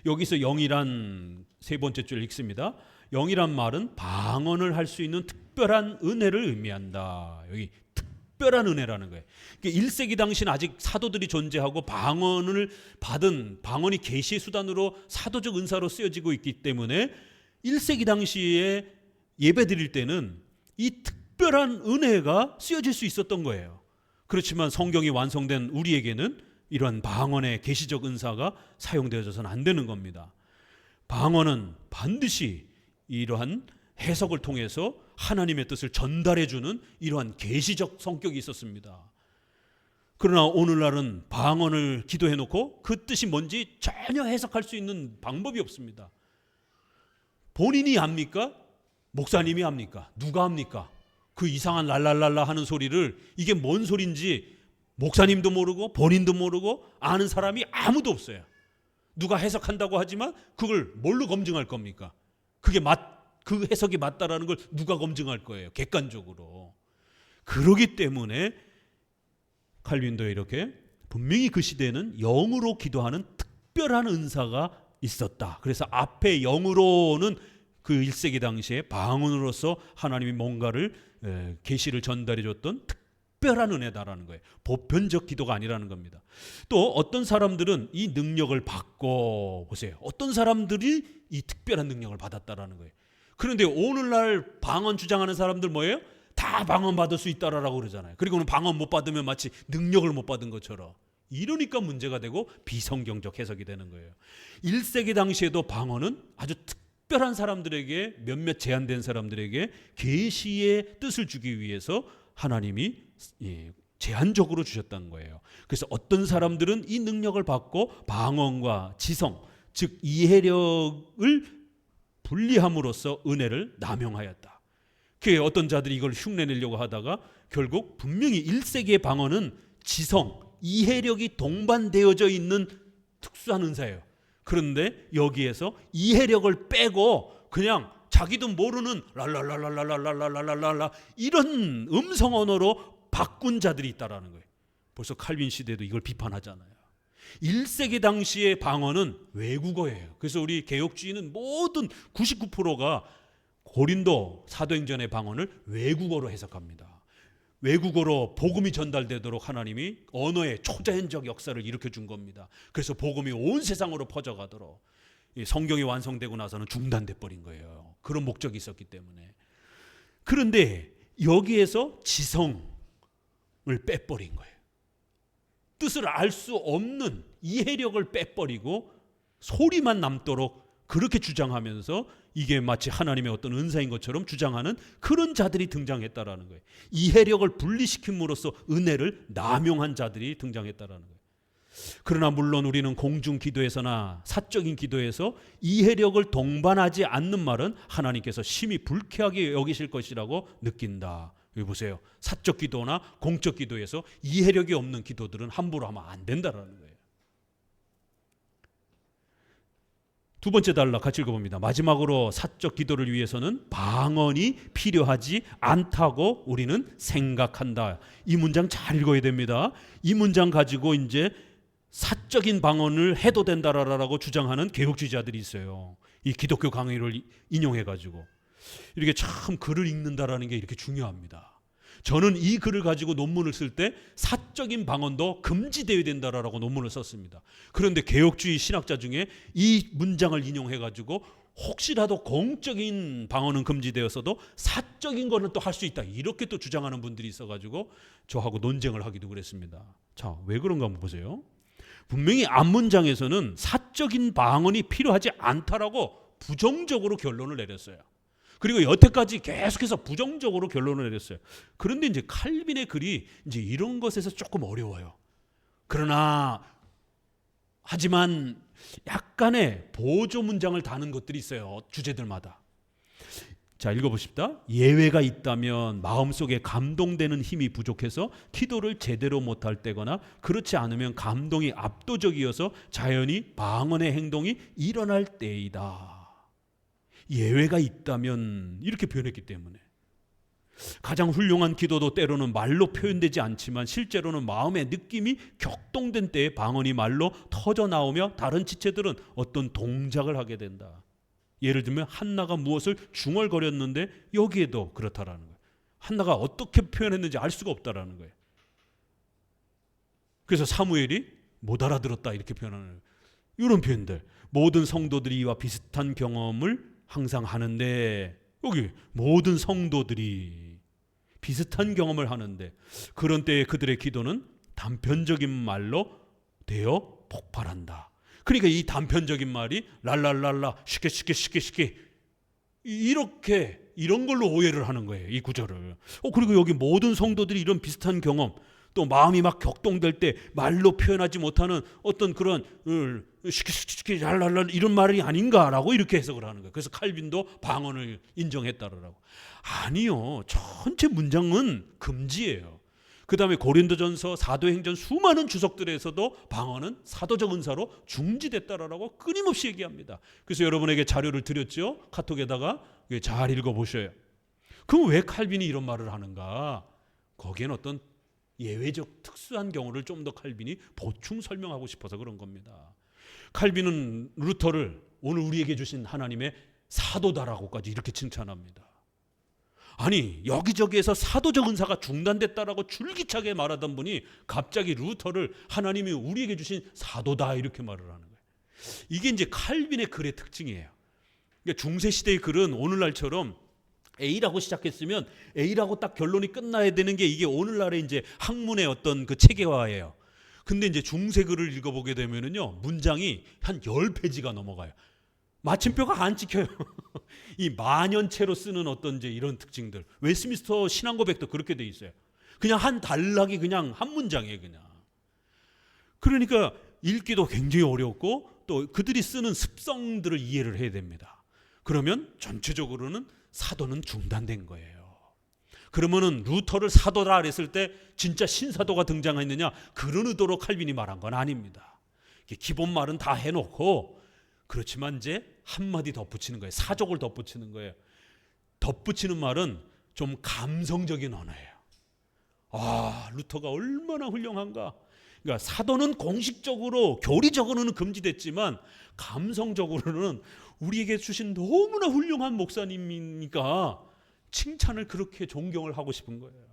Speaker 1: 여기서 영이란 세 번째 줄 읽습니다. 영이란 말은 방언을 할 수 있는 특별한 은혜를 의미한다. 여기 특별한 은혜라는 거예요. 1세기 당시는 아직 사도들이 존재하고 방언을 받은 방언이 계시의 수단으로 사도적 은사로 쓰여지고 있기 때문에 1세기 당시에 예배드릴 때는 이 특별한 은혜가 쓰여질 수 있었던 거예요. 그렇지만 성경이 완성된 우리에게는 이런 방언의 계시적 은사가 사용되어져서는 안 되는 겁니다. 방언은 반드시 이러한 해석을 통해서 하나님의 뜻을 전달해주는 이러한 계시적 성격이 있었습니다. 그러나 오늘날은 방언을 기도해놓고 그 뜻이 뭔지 전혀 해석할 수 있는 방법이 없습니다. 본인이 합니까? 목사님이 합니까? 누가 합니까? 그 이상한 랄랄랄라 하는 소리를 이게 뭔 소린지 목사님도 모르고 본인도 모르고 아는 사람이 아무도 없어요. 누가 해석한다고 하지만 그걸 뭘로 검증할 겁니까? 그 해석이 맞다라는 걸 누가 검증할 거예요? 객관적으로. 그러기 때문에 칼빈도 이렇게 분명히 그 시대에는 영으로 기도하는 특별한 은사가 있었다. 그래서 앞에 영으로는 그 1세기 당시에 방언으로서 하나님이 뭔가를 계시를 전달해 줬던 특별한 은혜다라는 거예요. 보편적 기도가 아니라는 겁니다. 또 어떤 사람들은 이 능력을 받고, 보세요, 어떤 사람들이 이 특별한 능력을 받았다라는 거예요. 그런데 오늘날 방언 주장하는 사람들 뭐예요? 다 방언 받을 수 있다라고 그러잖아요. 그리고는 방언 못 받으면 마치 능력을 못 받은 것처럼. 이러니까 문제가 되고 비성경적 해석이 되는 거예요. 1세기 당시에도 방언은 아주 특별한 사람들에게, 몇몇 제한된 사람들에게 계시의 뜻을 주기 위해서 하나님이 제한적으로 주셨다는 거예요. 그래서 어떤 사람들은 이 능력을 받고 방언과 지성, 즉 이해력을 분리함으로써 은혜를 남용하였다. 그 어떤 자들이 이걸 흉내내려고 하다가 결국 분명히 1세기의 방언은 지성, 이해력이 동반되어져 있는 특수한 은사예요. 그런데 여기에서 이해력을 빼고 그냥 자기도 모르는 랄랄랄랄랄랄랄랄랄라 이런 음성 언어로 바꾼 자들이 있다라는 거예요. 벌써 칼빈 시대도 이걸 비판하잖아요. 1세기 당시의 방언은 외국어예요. 그래서 우리 개혁주의는 모든 99%가 고린도 사도행전의 방언을 외국어로 해석합니다. 외국어로 복음이 전달되도록 하나님이 언어의 초자연적 역사를 일으켜 준 겁니다. 그래서 복음이 온 세상으로 퍼져가도록 성경이 완성되고 나서는 중단돼 버린 거예요. 그런 목적이 있었기 때문에. 그런데 여기에서 지성을 빼버린 거예요. 뜻을 알 수 없는 이해력을 빼버리고 소리만 남도록 그렇게 주장하면서 이게 마치 하나님의 어떤 은사인 것처럼 주장하는 그런 자들이 등장했다라는 거예요. 이해력을 분리시킴으로써 은혜를 남용한 자들이 등장했다라는 거예요. 그러나 물론 우리는 공중 기도에서나 사적인 기도에서 이해력을 동반하지 않는 말은 하나님께서 심히 불쾌하게 여기실 것이라고 느낀다. 여기 보세요. 사적 기도나 공적 기도에서 이해력이 없는 기도들은 함부로 하면 안 된다라는 거예요. 두 번째 단락 같이 읽어봅니다. 마지막으로 사적 기도를 위해서는 방언이 필요하지 않다고 우리는 생각한다. 이 문장 잘 읽어야 됩니다. 이 문장 가지고 이제 사적인 방언을 해도 된다라고 주장하는 개혁주의자들이 있어요. 이 기독교 강의를 인용해가지고 이렇게 참 글을 읽는다라는 게 이렇게 중요합니다. 저는 이 글을 가지고 논문을 쓸 때 사적인 방언도 금지되어야 된다라고 논문을 썼습니다. 그런데 개혁주의 신학자 중에 이 문장을 인용해가지고 혹시라도 공적인 방언은 금지되었어도 사적인 거는 또 할 수 있다 이렇게 또 주장하는 분들이 있어가지고 저하고 논쟁을 하기도 그랬습니다. 자, 왜 그런가 한번 보세요. 분명히 앞문장에서는 사적인 방언이 필요하지 않다라고 부정적으로 결론을 내렸어요. 그리고 여태까지 계속해서 부정적으로 결론을 내렸어요. 그런데 이제 칼빈의 글이 이제 이런 것에서 조금 어려워요. 그러나 하지만 약간의 보조 문장을 다는 것들이 있어요. 주제들마다. 자, 읽어보십시다. 예외가 있다면 마음속에 감동되는 힘이 부족해서 기도를 제대로 못할 때거나 그렇지 않으면 감동이 압도적이어서 자연히 방언의 행동이 일어날 때이다. 예외가 있다면 이렇게 표현했기 때문에 가장 훌륭한 기도도 때로는 말로 표현되지 않지만 실제로는 마음의 느낌이 격동된 때에 방언이 말로 터져 나오며 다른 지체들은 어떤 동작을 하게 된다. 예를 들면 한나가 무엇을 중얼거렸는데 여기에도 그렇다라는 거예요. 한나가 어떻게 표현했는지 알 수가 없다라는 거예요. 그래서 사무엘이 못 알아들었다 이렇게 표현하는 거예요. 이런 표현들, 모든 성도들이 이와 비슷한 경험을 항상 하는데, 여기 모든 성도들이 비슷한 경험을 하는데 그런 때에 그들의 기도는 단편적인 말로 되어 폭발한다. 그러니까 이 단편적인 말이 랄랄랄라 쉽게 이렇게 이런 걸로 오해를 하는 거예요, 이 구절을. 그리고 여기 모든 성도들이 이런 비슷한 경험, 또 마음이 막 격동될 때 말로 표현하지 못하는 어떤 그런 쉽게 랄랄라 이런 말이 아닌가라고 이렇게 해석을 하는 거예요. 그래서 칼빈도 방언을 인정했다라고. 아니요, 전체 문장은 금지예요. 그 다음에 고린도전서, 사도행전 수많은 주석들에서도 방언은 사도적 은사로 중지됐다라고 끊임없이 얘기합니다. 그래서 여러분에게 자료를 드렸죠. 카톡에다가 잘 읽어보셔요. 그럼 왜 칼빈이 이런 말을 하는가? 거기엔 어떤 예외적 특수한 경우를 좀 더 칼빈이 보충 설명하고 싶어서 그런 겁니다. 칼빈은 루터를 오늘 우리에게 주신 하나님의 사도다라고까지 이렇게 칭찬합니다. 아니, 여기저기에서 사도적 은사가 중단됐다라고 줄기차게 말하던 분이 갑자기 루터를 하나님이 우리에게 주신 사도다 이렇게 말을 하는 거예요. 이게 이제 칼빈의 글의 특징이에요. 그러니까 중세시대의 글은 오늘날처럼 A라고 시작했으면 A라고 딱 결론이 끝나야 되는 게 이게 오늘날의 이제 학문의 어떤 그 체계화예요. 근데 이제 중세 글을 읽어보게 되면은요, 문장이 한 10페이지가 넘어가요. 마침표가 안 찍혀요. 이 만연체로 쓰는 어떤 이제 이런 특징들. 웨스트민스터 신앙고백도 그렇게 돼 있어요. 그냥 한 단락이 그냥 한 문장이에요, 그냥. 그러니까 읽기도 굉장히 어렵고 또 그들이 쓰는 습성들을 이해를 해야 됩니다. 그러면 전체적으로는 사도는 중단된 거예요. 그러면은 루터를 사도라 그랬을 때 진짜 신사도가 등장했느냐? 그런 의도로 칼빈이 말한 건 아닙니다. 기본 말은 다 해놓고, 그렇지만 이제 한마디 덧붙이는 거예요. 사족을 덧붙이는 거예요. 덧붙이는 말은 좀 감성적인 언어예요. 아, 루터가 얼마나 훌륭한가. 그러니까 사도는 공식적으로 교리적으로는 금지됐지만 감성적으로는 우리에게 주신 너무나 훌륭한 목사님이니까 칭찬을 그렇게 존경을 하고 싶은 거예요.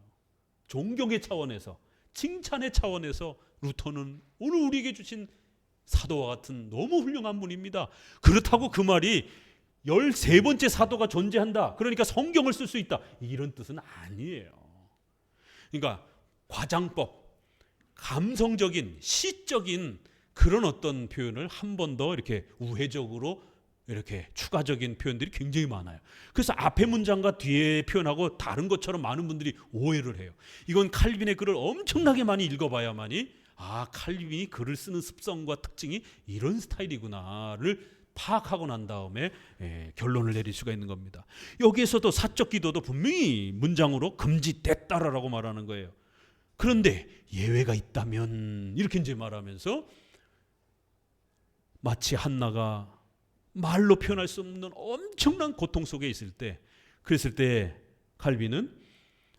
Speaker 1: 존경의 차원에서, 칭찬의 차원에서 루터는 오늘 우리에게 주신 사도와 같은 너무 훌륭한 분입니다. 그렇다고 그 말이 13번째 사도가 존재한다, 그러니까 성경을 쓸 수 있다, 이런 뜻은 아니에요. 그러니까 과장법, 감성적인, 시적인 그런 어떤 표현을 한 번 더 이렇게 우회적으로 이렇게 추가적인 표현들이 굉장히 많아요. 그래서 앞에 문장과 뒤에 표현하고 다른 것처럼 많은 분들이 오해를 해요. 이건 칼빈의 글을 엄청나게 많이 읽어봐야만이 칼빈이 글을 쓰는 습성과 특징이 이런 스타일이구나를 파악하고 난 다음에 결론을 내릴 수가 있는 겁니다. 여기에서도 사적 기도도 분명히 문장으로 금지됐다라고 말하는 거예요. 그런데 예외가 있다면 이렇게 이제 말하면서 마치 한나가 말로 표현할 수 없는 엄청난 고통 속에 있을 때, 그랬을 때 칼빈은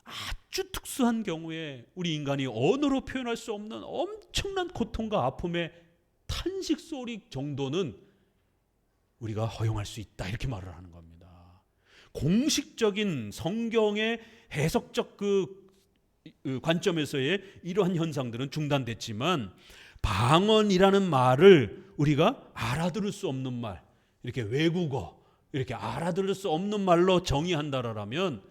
Speaker 1: 아주 특수한 경우에 우리 인간이 언어로 표현할 수 없는 엄청난 고통과 아픔의 탄식 소리 정도는 우리가 허용할 수 있다, 이렇게 말을 하는 겁니다. 공식적인 성경의 해석적 그 관점에서의 이러한 현상들은 중단됐지만 방언이라는 말을 우리가 알아들을 수 없는 말, 이렇게 외국어, 이렇게 알아들을 수 없는 말로 정의한다라면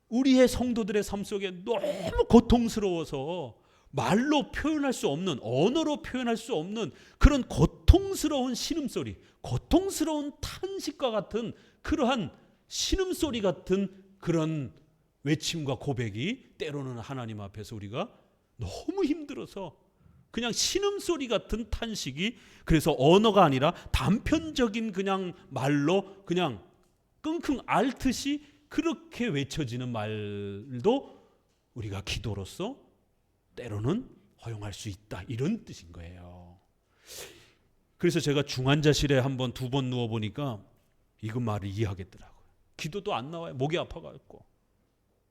Speaker 1: 우리의 성도들의 삶 속에 너무 고통스러워서 말로 표현할 수 없는, 언어로 표현할 수 없는 그런 고통스러운 신음소리, 고통스러운 탄식과 같은 그러한 신음소리 같은 그런 외침과 고백이 때로는 하나님 앞에서 우리가 너무 힘들어서 그냥 신음소리 같은 탄식이, 그래서 언어가 아니라 단편적인 그냥 말로 그냥 끙끙 앓듯이 그렇게 외쳐지는 말도 우리가 기도로서 때로는 허용할 수 있다, 이런 뜻인 거예요. 그래서 제가 중환자실에 한번 2번 누워보니까 이거 말을 이해하겠더라고요. 기도도 안 나와요. 목이 아파가지고.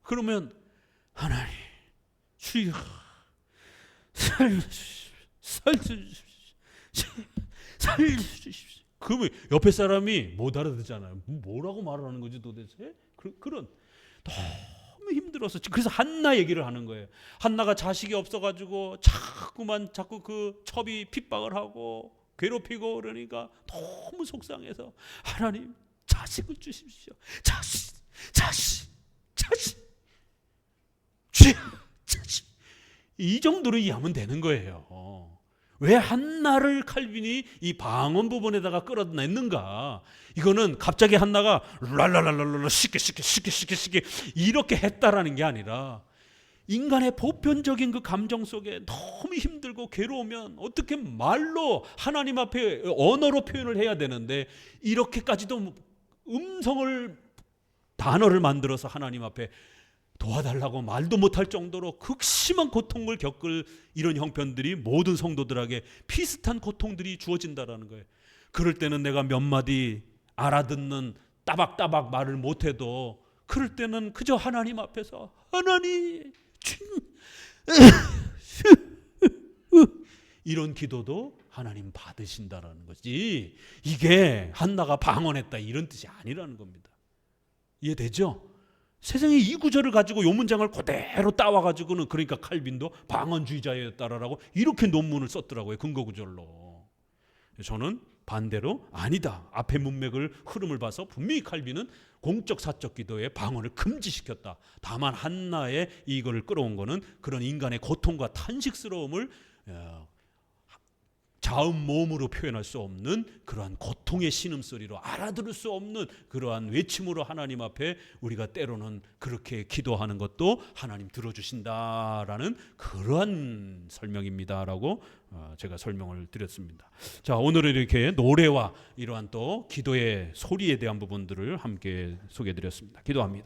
Speaker 1: 그러면 하나님 주여 살려주십시오. 그러면 옆에 사람이 못 알아듣잖아요. 뭐라고 말하는 거지 도대체? 그런 너무 힘들어서 그래서 한나 얘기를 하는 거예요. 한나가 자식이 없어가지고 자꾸 그 첩이 핍박을 하고 괴롭히고 그러니까 너무 속상해서 하나님 자식을 주십시오. 자식 자식 이 정도로 이해하면 되는 거예요. 왜 한나를 칼빈이 이 방언 부분에다가 끌어냈는가? 이거는 갑자기 한나가 랄랄랄랄랄 쉽게 이렇게 했다라는 게 아니라 인간의 보편적인 그 감정 속에 너무 힘들고 괴로우면 어떻게 말로 하나님 앞에 언어로 표현을 해야 되는데 이렇게까지도 단어를 만들어서 하나님 앞에 도와달라고 말도 못할 정도로 극심한 고통을 겪을 이런 형편들이 모든 성도들에게 비슷한 고통들이 주어진다라는 거예요. 그럴 때는 내가 몇 마디 알아듣는 따박따박 말을 못해도 그럴 때는 그저 하나님 앞에서 하나님 이런 기도도 하나님 받으신다라는 거지. 이게 한나가 방언했다 이런 뜻이 아니라는 겁니다. 이해되죠? 세상에 이 구절을 가지고 이 문장을 그대로 따와가지고는 그러니까 칼빈도 방언주의자였다라고 이렇게 논문을 썼더라고요. 근거 구절로. 저는 반대로 아니다. 앞에 문맥을 흐름을 봐서 분명히 칼빈은 공적 사적 기도에 방언을 금지시켰다. 다만 한나의 이거를 끌어온 거는 그런 인간의 고통과 탄식스러움을 자음 모음으로 표현할 수 없는 그러한 고통의 신음소리로 알아들을 수 없는 그러한 외침으로 하나님 앞에 우리가 때로는 그렇게 기도하는 것도 하나님 들어주신다라는 그러한 설명입니다라고 제가 설명을 드렸습니다. 자, 오늘은 이렇게 노래와 이러한 또 기도의 소리에 대한 부분들을 함께 소개해 드렸습니다. 기도합니다.